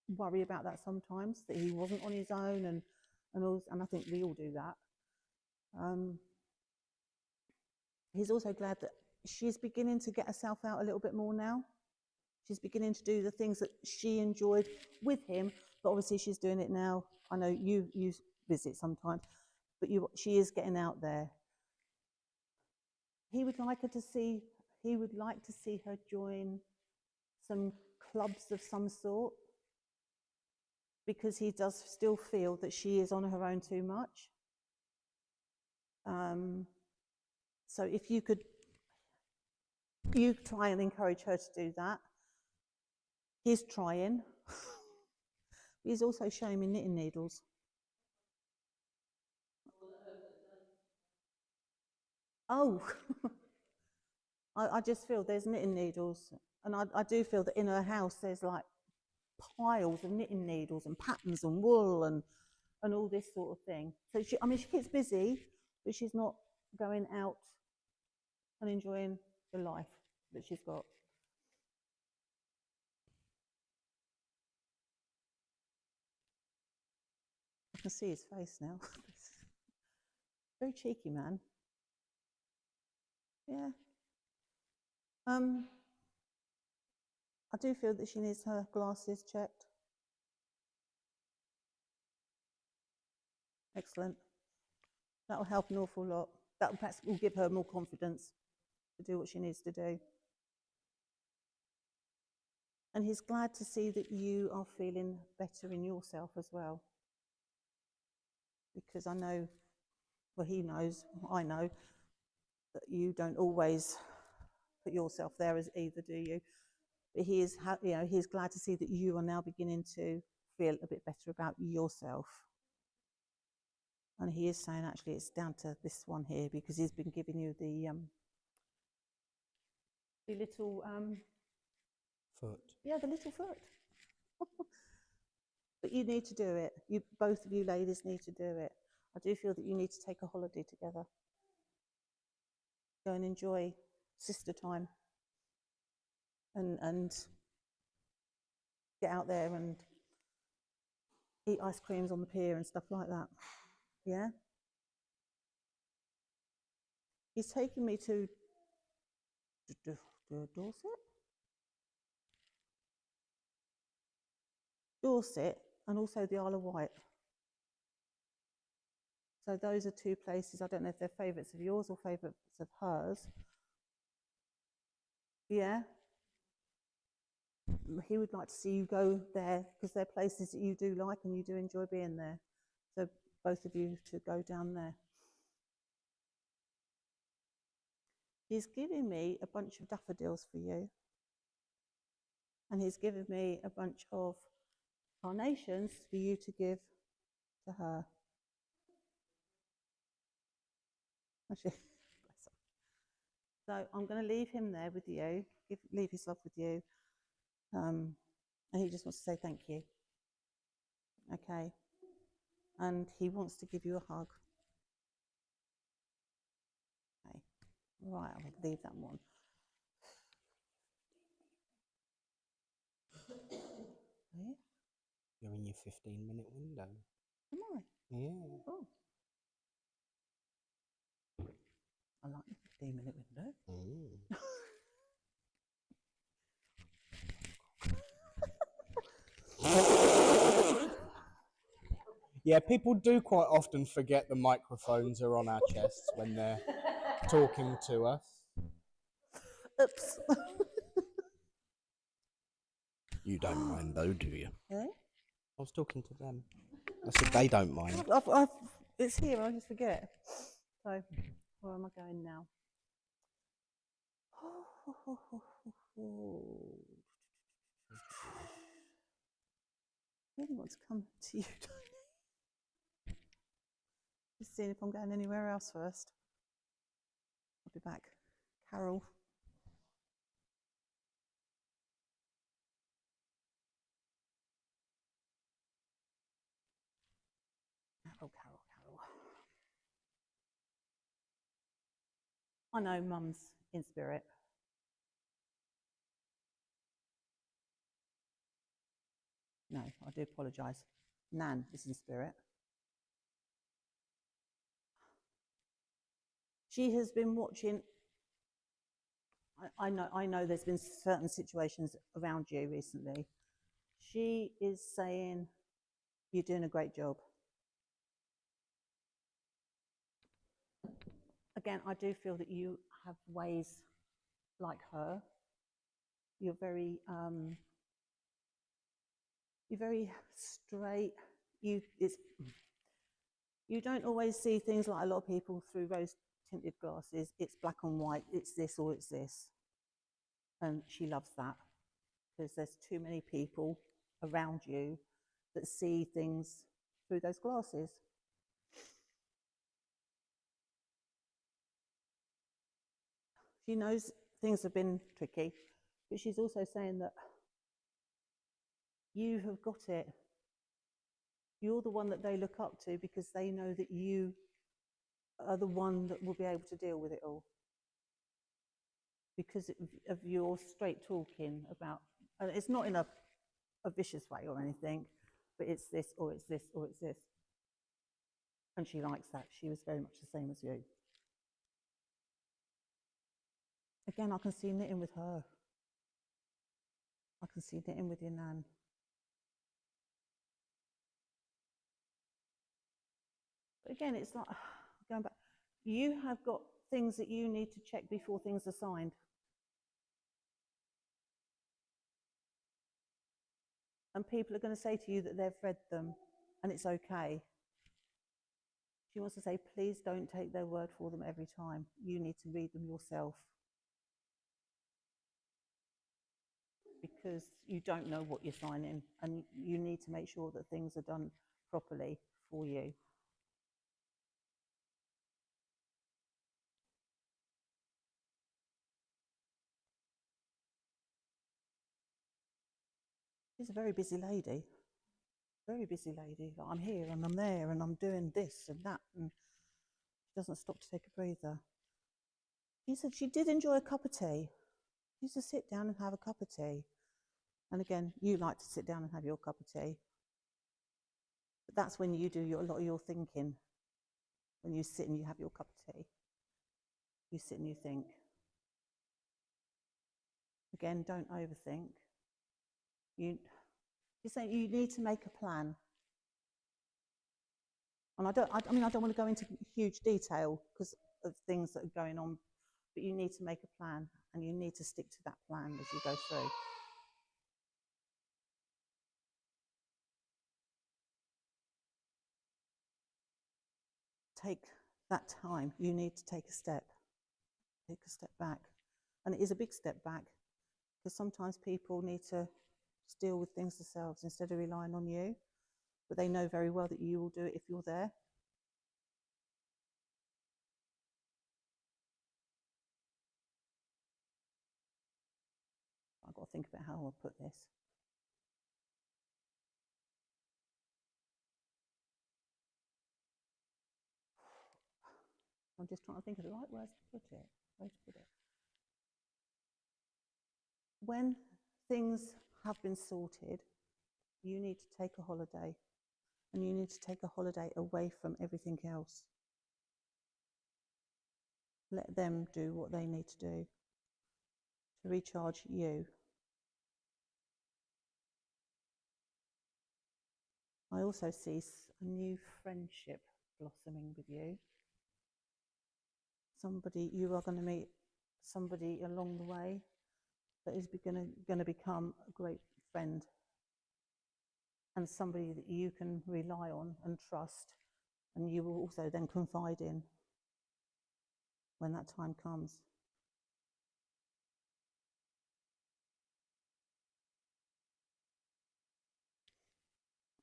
worry about that sometimes, that he wasn't on his own, and I think we all do that. He's also glad that she's beginning to get herself out a little bit more now. She's beginning to do the things that she enjoyed with him, but obviously she's doing it now. I know you visit sometimes, but she is getting out there. He would like to see her join some clubs of some sort, because he does still feel that she is on her own too much. So if you try and encourage her to do that. He's trying. He's also showing me knitting needles. Oh, I just feel there's knitting needles, and I do feel that in her house there's like piles of knitting needles and patterns and wool and all this sort of thing. So she keeps busy, but she's not going out and enjoying the life that she's got. I can see his face now. Very cheeky man. Yeah. I do feel that she needs her glasses checked. Excellent. That will help an awful lot. That perhaps will give her more confidence to do what she needs to do. And he's glad to see that you are feeling better in yourself as well. Because I know, well, he knows, I know, that you don't always put yourself there as either, do you? But he is, he's glad to see that you are now beginning to feel a bit better about yourself. And he is saying, actually, it's down to this one here, because he's been giving you the little foot. Yeah, the little foot. But you need to do it. Both of you ladies need to do it. I do feel that you need to take a holiday together. Go and enjoy sister time. And get out there and eat ice creams on the pier and stuff like that. Yeah? He's taking me to Dorset, and also the Isle of Wight. So those are two places. I don't know if they're favourites of yours or favourites of hers. Yeah? He would like to see you go there, because they're places that you do like and you do enjoy being there. So both of you to go down there. He's giving me a bunch of daffodils for you. And he's given me a bunch of carnations for you to give to her. Actually, so I'm going to leave him there with you, leave his love with you. And he just wants to say thank you. Okay. And he wants to give you a hug. Okay. Right, I'll leave that one. in your 15-minute window. Am I? Yeah. Oh. I like the 15-minute window. Mm. Yeah, people do quite often forget the microphones are on our chests when they're talking to us. Oops. You don't mind though, do you? Eh? I was talking to them. I said they don't mind. It's here, I just forget. So, where am I going now? I really want to come to you, Tony. Just seeing if I'm going anywhere else first. I'll be back. Carol. Carol. I know Mum's in spirit. No, I do apologise. Nan is in spirit. She has been watching. I know there's been certain situations around you recently. She is saying, you're doing a great job. Again, I do feel that you have ways like her. You're very straight. You don't always see things like a lot of people through rose-tinted glasses. It's black and white. It's this or it's this. And she loves that because there's too many people around you that see things through those glasses. She knows things have been tricky, but she's also saying that you have got it. You're the one that they look up to because they know that you are the one that will be able to deal with it all. Because of your straight talking about, and it's not in a vicious way or anything, but it's this or it's this or it's this. And she likes that. She was very much the same as you. Again, I can see knitting with her. I can see knitting with your Nan. But again, it's like, going back, you have got things that you need to check before things are signed. And people are going to say to you that they've read them, and it's okay. She wants to say, please don't take their word for them every time. You need to read them yourself. Because you don't know what you're signing, and you need to make sure that things are done properly for you. She's a very busy lady. Very busy lady. Like, I'm here and I'm there and I'm doing this and that, and she doesn't stop to take a breather. She said she did enjoy a cup of tea. She used to sit down and have a cup of tea. And again, you like to sit down and have your cup of tea. But that's when you do a lot of your thinking. When you sit and you have your cup of tea. You sit and you think. Again, don't overthink. You're saying you need to make a plan. And I don't want to go into huge detail because of things that are going on, but you need to make a plan and you need to stick to that plan as you go through. Take that time. You need to take a step back. And it is a big step back because sometimes people need to deal with things themselves instead of relying on you, but they know very well that you will do it if you're there. I've got to think about how I'll put this. I'm just trying to think of the right words to put it. Way to put it. When things have been sorted, You need to take a holiday. And you need to take a holiday away from everything else. Let them do what they need to do to recharge you. I also see a new friendship blossoming with you. You are going to meet somebody along the way that is going to become a great friend, and somebody that you can rely on and trust, and you will also then confide in when that time comes.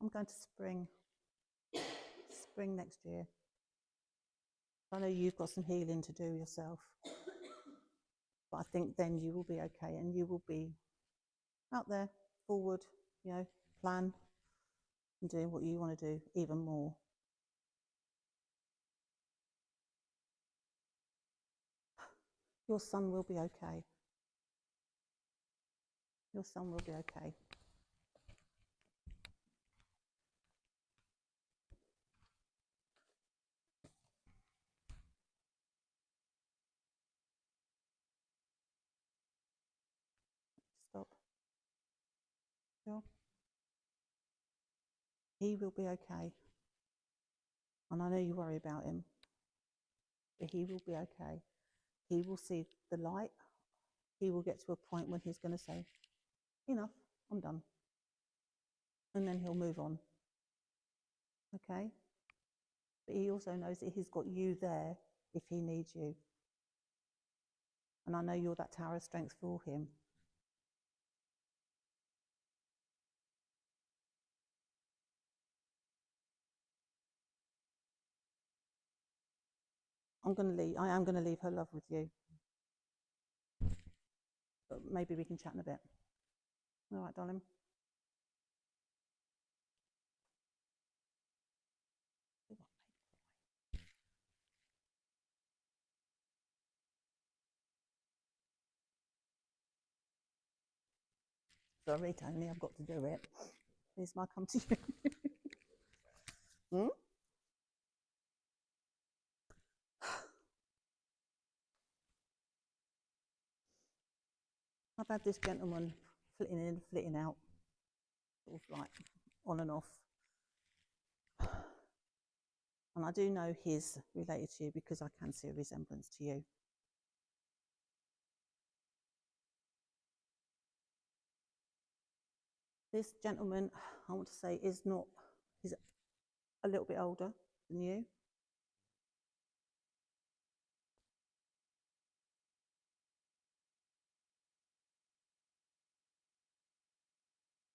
I'm going to spring next year. I know you've got some healing to do yourself, but I think then you will be okay, and you will be out there, forward, plan and doing what you want to do even more. Your son will be okay. Your son will be okay. Stop. Sure. He will be okay. And I know you worry about him, but he will be okay. He will see the light. He will get to a point when he's going to say, enough, I'm done. And then he'll move on. Okay? But he also knows that he's got you there if he needs you. And I know you're that tower of strength for him. I am going to leave her love with you. But maybe we can chat in a bit. All right, darling? Sorry, Tony, I've got to do it. Please, may I come to you? Hmm? I've had this gentleman flitting in, flitting out, sort of like on and off. And I do know he's related to you because I can see a resemblance to you. This gentleman, I want to say, he's a little bit older than you.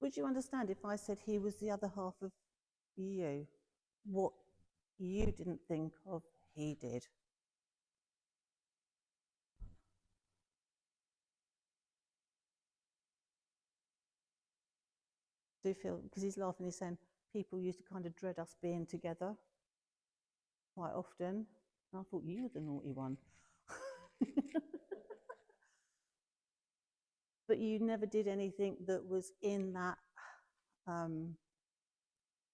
Would you understand if I said he was the other half of you? What you didn't think of, he did. Do you feel, because he's laughing, he's saying, people used to kind of dread us being together quite often. And I thought, you were the naughty one. But you never did anything that was in that,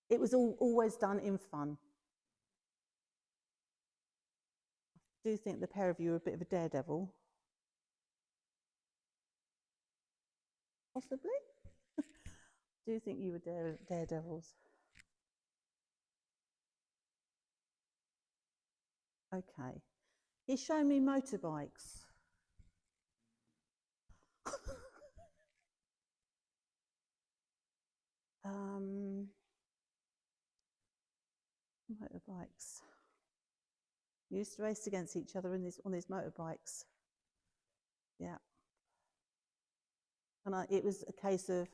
it was always done in fun. I do think the pair of you are a bit of a daredevil. Possibly. Do you think you were daredevils? Okay. He's showing me motorbikes. Motorbikes. You used to race against each other on these motorbikes. Yeah. And it was a case of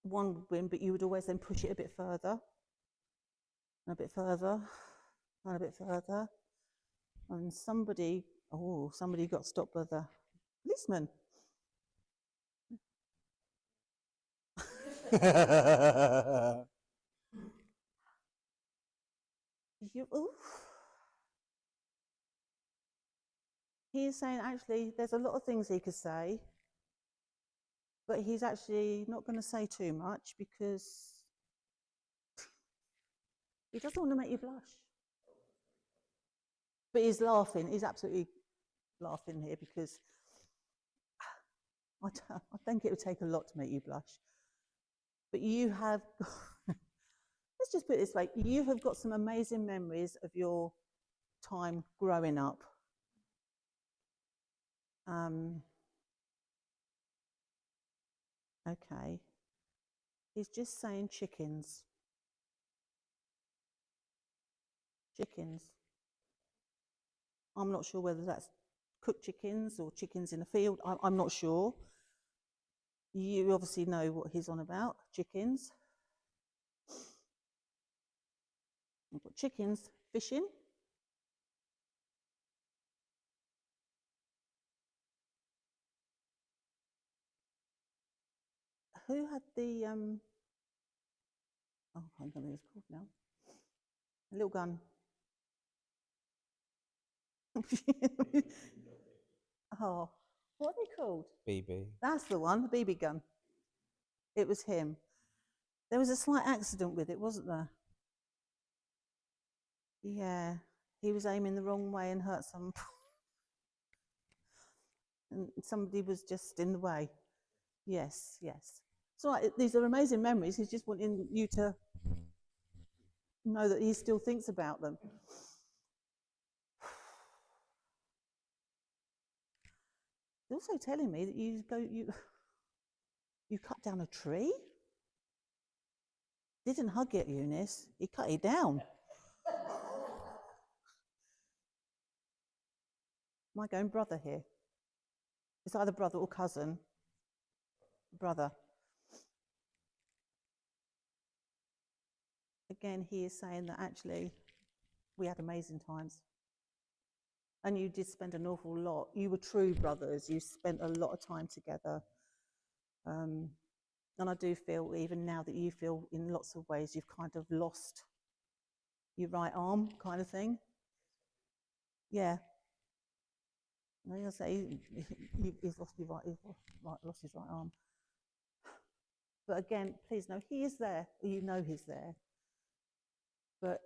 one would win, but you would always then push it a bit further, and a bit further, and a bit further. And somebody got stopped by the policeman. He is saying, actually, there's a lot of things he could say, but he's actually not going to say too much because he doesn't want to make you blush. But he's laughing. He's absolutely laughing here because I think it would take a lot to make you blush. But you have, let's just put it this way, you have got some amazing memories of your time growing up. Okay. He's just saying chickens. Chickens. I'm not sure whether that's cooked chickens or chickens in a field. I'm not sure. You obviously know what he's on about, chickens. We've got chickens fishing. Who had the, oh, I don't know what it's called now. A little gun. Oh, what are they called? BB. That's the one, the BB gun. It was him. There was a slight accident with it, wasn't there? Yeah, he was aiming the wrong way and hurt some. And somebody was just in the way. Yes, yes. So right, these are amazing memories. He's just wanting you to know that he still thinks about them. He's also telling me that you cut down a tree. Didn't hug it, Eunice. He cut it down. My own brother here. It's either brother or cousin. Brother. Again, he is saying that actually we had amazing times. And you did spend an awful lot. You were true brothers. You spent a lot of time together. And I do feel, even now, that you feel in lots of ways you've kind of lost your right arm, kind of thing. Yeah. I was say he's lost his lost his right arm. But again, please know he is there. You know he's there. But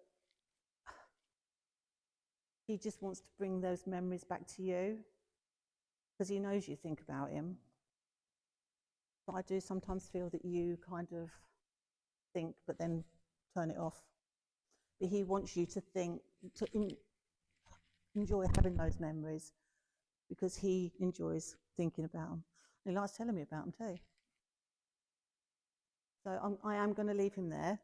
he just wants to bring those memories back to you because he knows you think about him. But I do sometimes feel that you kind of think, but then turn it off. But he wants you to think, to enjoy having those memories because he enjoys thinking about them. And he likes telling me about them too. So I am going to leave him there.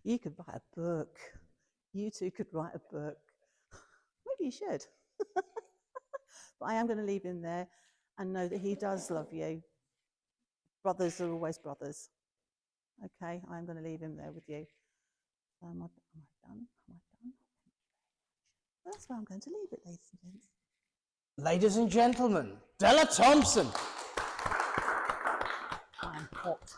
You could write a book. You two could write a book. Maybe you should. But I am going to leave him there and know that he does love you. Brothers are always brothers. Okay, I'm going to leave him there with you. Am I done? Am I done? Well, that's where I'm going to leave it, ladies and gents. Ladies and gentlemen, Della Thompson. I'm hot.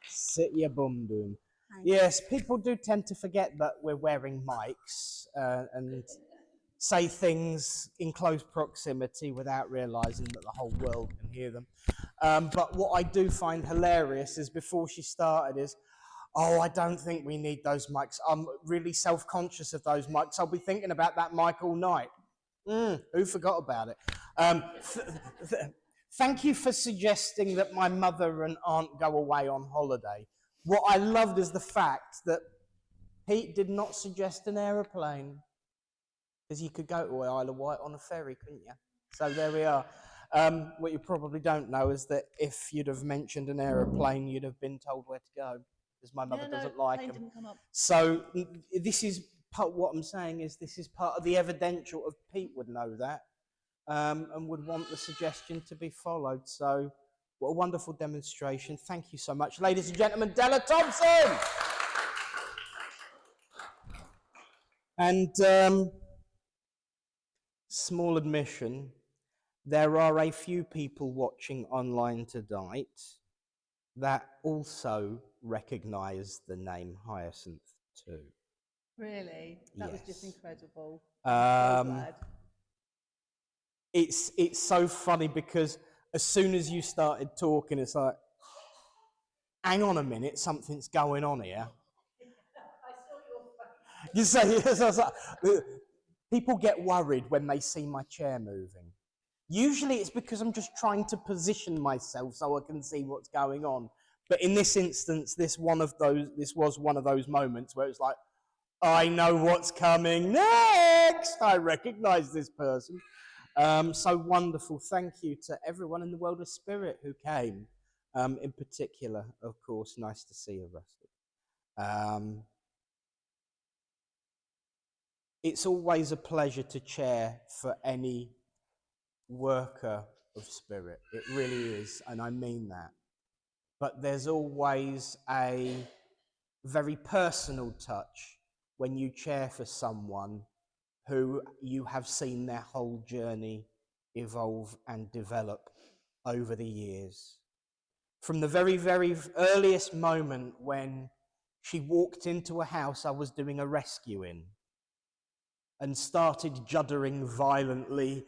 Sit your bum doom. Yes, people do tend to forget that we're wearing mics and say things in close proximity without realising that the whole world can hear them. But what I do find hilarious is before she started is, oh, I don't think we need those mics. I'm really self-conscious of those mics. I'll be thinking about that mic all night. Who forgot about it? Thank you for suggesting that my mother and aunt go away on holiday. What I loved is the fact that Pete did not suggest an aeroplane, because you could go to Isle of Wight on a ferry, couldn't you? So there we are. What you probably don't know is that if you'd have mentioned an aeroplane, you'd have been told where to go, because my mother doesn't like them. Didn't come up. So this is part, what I'm saying is this is part of the evidential of Pete would know that and would want the suggestion to be followed. So what a wonderful demonstration. Thank you so much. Ladies and gentlemen, Della Thompson! And small admission, there are a few people watching online tonight that also recognise the name Hyacinth too. Really? That was just Yes. incredible. I'm so glad. it's so funny because as soon as you started talking, it's like, hang on a minute, something's going on here. You say, yes, I was like, people get worried when they see my chair moving. Usually it's because I'm just trying to position myself so I can see what's going on. But in this instance, this was one of those moments where it's like, I know what's coming next. I recognize this person. So wonderful. Thank you to everyone in the world of spirit who came. In particular, of course, nice to see you, Rusty. It's always a pleasure to chair for any worker of spirit. It really is, and I mean that. But there's always a very personal touch when you chair for someone who you have seen their whole journey evolve and develop over the years. From the very, very earliest moment when she walked into a house I was doing a rescue in and started juddering violently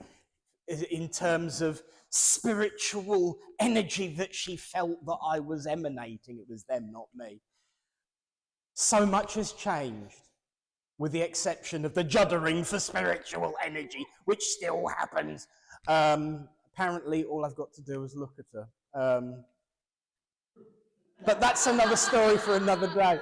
in terms of spiritual energy that she felt that I was emanating. It was them, not me. So much has changed, with the exception of the juddering for spiritual energy, which still happens. Apparently, all I've got to do is look at her. But that's another story for another day.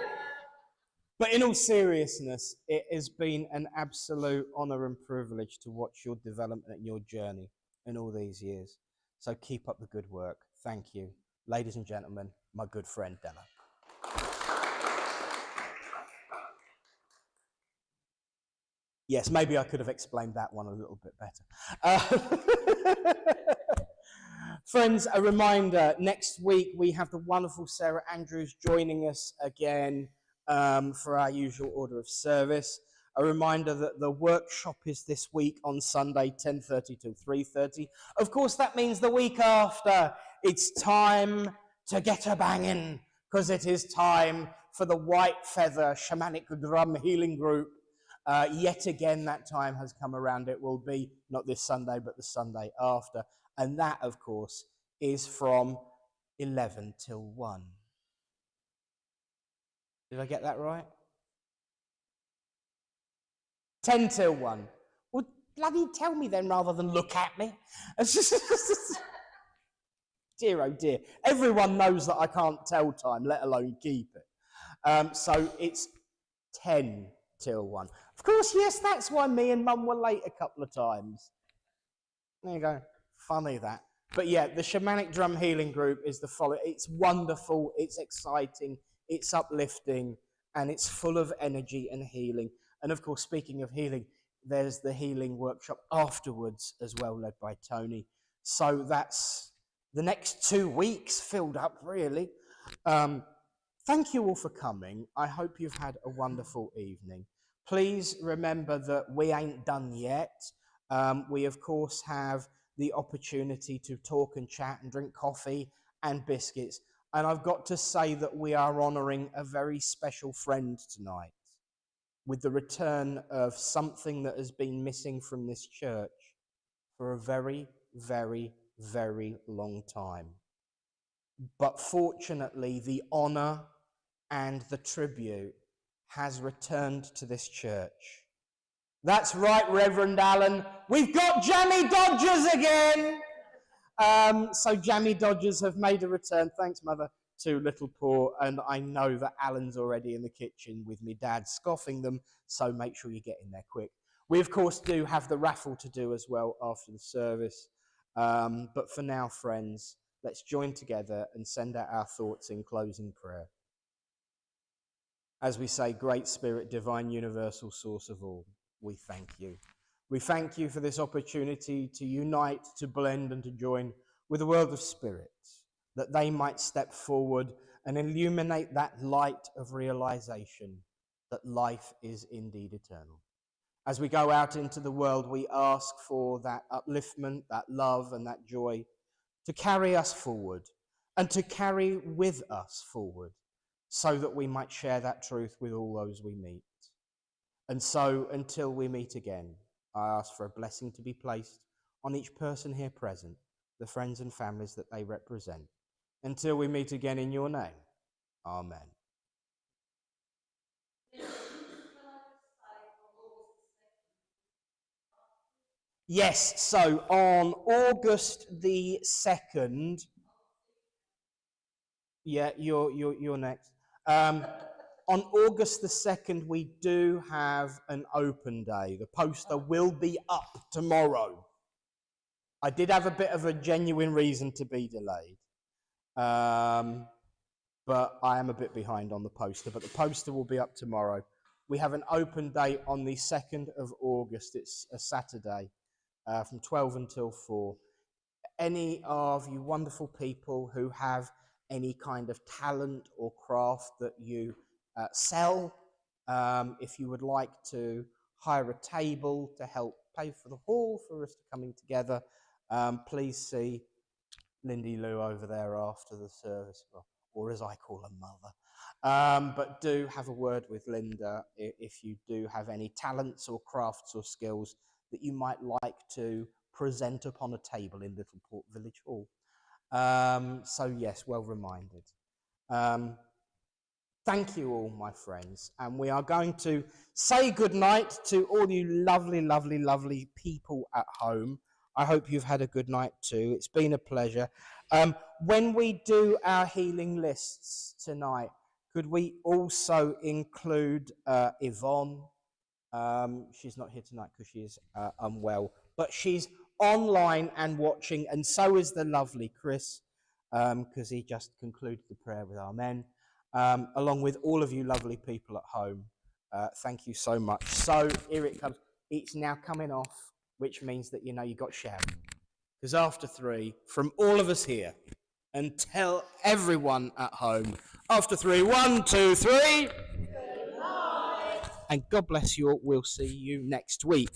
But in all seriousness, it has been an absolute honour and privilege to watch your development and your journey in all these years. So keep up the good work. Thank you. Ladies and gentlemen, my good friend Della. Yes, maybe I could have explained that one a little bit better. Friends, a reminder, next week we have the wonderful Sarah Andrews joining us again for our usual order of service. A reminder that the workshop is this week on Sunday, 10:30 till 3:30. Of course, that means the week after, it's time to get a banging, because it is time for the White Feather Shamanic Drum Healing Group. Yet again, that time has come around. It will be not this Sunday, but the Sunday after. And that, of course, is from 11 till 1. Did I get that right? 10 till 1. Well, bloody tell me then rather than look at me. Dear, oh dear. Everyone knows that I can't tell time, let alone keep it. So it's 10 till 1. Of course, yes, that's why me and Mum were late a couple of times. There you go. Funny that. But yeah, the Shamanic Drum Healing Group is the following. It's wonderful, it's exciting, it's uplifting, and it's full of energy and healing. And of course, speaking of healing, there's the healing workshop afterwards as well, led by Tony. So that's the next 2 weeks filled up, really. Thank you all for coming. I hope you've had a wonderful evening. Please remember that we ain't done yet. We, of course, have the opportunity to talk and chat and drink coffee and biscuits. And I've got to say that we are honouring a very special friend tonight with the return of something that has been missing from this church for a very, very, very long time. But fortunately, the honour and the tribute has returned to this church. That's right, Reverend Alan. We've got Jammy Dodgers again. So Jammy Dodgers have made a return. Thanks, Mother, to Little Paw. And I know that Alan's already in the kitchen with me dad scoffing them. So make sure you get in there quick. We, of course, do have the raffle to do as well after the service. But for now, friends, let's join together and send out our thoughts in closing prayer. As we say, Great Spirit, Divine Universal Source of all, we thank you. We thank you for this opportunity to unite, to blend and to join with the world of spirit, that they might step forward and illuminate that light of realization that life is indeed eternal. As we go out into the world, we ask for that upliftment, that love and that joy to carry us forward and to carry with us forward so that we might share that truth with all those we meet. And so, until we meet again, I ask for a blessing to be placed on each person here present, the friends and families that they represent. Until we meet again in your name. Amen. Yes, so on August the 2nd, yeah, you're next. On August the 2nd, we do have an open day. The poster will be up tomorrow. I did have a bit of a genuine reason to be delayed. But I am a bit behind on the poster, but the poster will be up tomorrow. We have an open day on the 2nd of August. It's a Saturday from 12 until 4. Any of you wonderful people who have any kind of talent or craft that you sell, if you would like to hire a table to help pay for the hall for us to coming together, please see Lindy Lou over there after the service, or as I call her, Mother. But do have a word with Linda if you do have any talents or crafts or skills that you might like to present upon a table in Little Port Village Hall. So yes, well reminded. Thank you all, my friends. And we are going to say goodnight to all you lovely, lovely, lovely people at home. I hope you've had a good night too. It's been a pleasure. When we do our healing lists tonight, could we also include Yvonne? She's not here tonight because she is unwell, but she's online and watching, and so is the lovely Chris, because he just concluded the prayer with Amen, along with all of you lovely people at home. Thank you so much. So here it comes. It's now coming off, which means that you know you got shout. Because after 3, from all of us here, and tell everyone at home, after 3, 1, 2, 3. Good night. And God bless you all. We'll see you next week.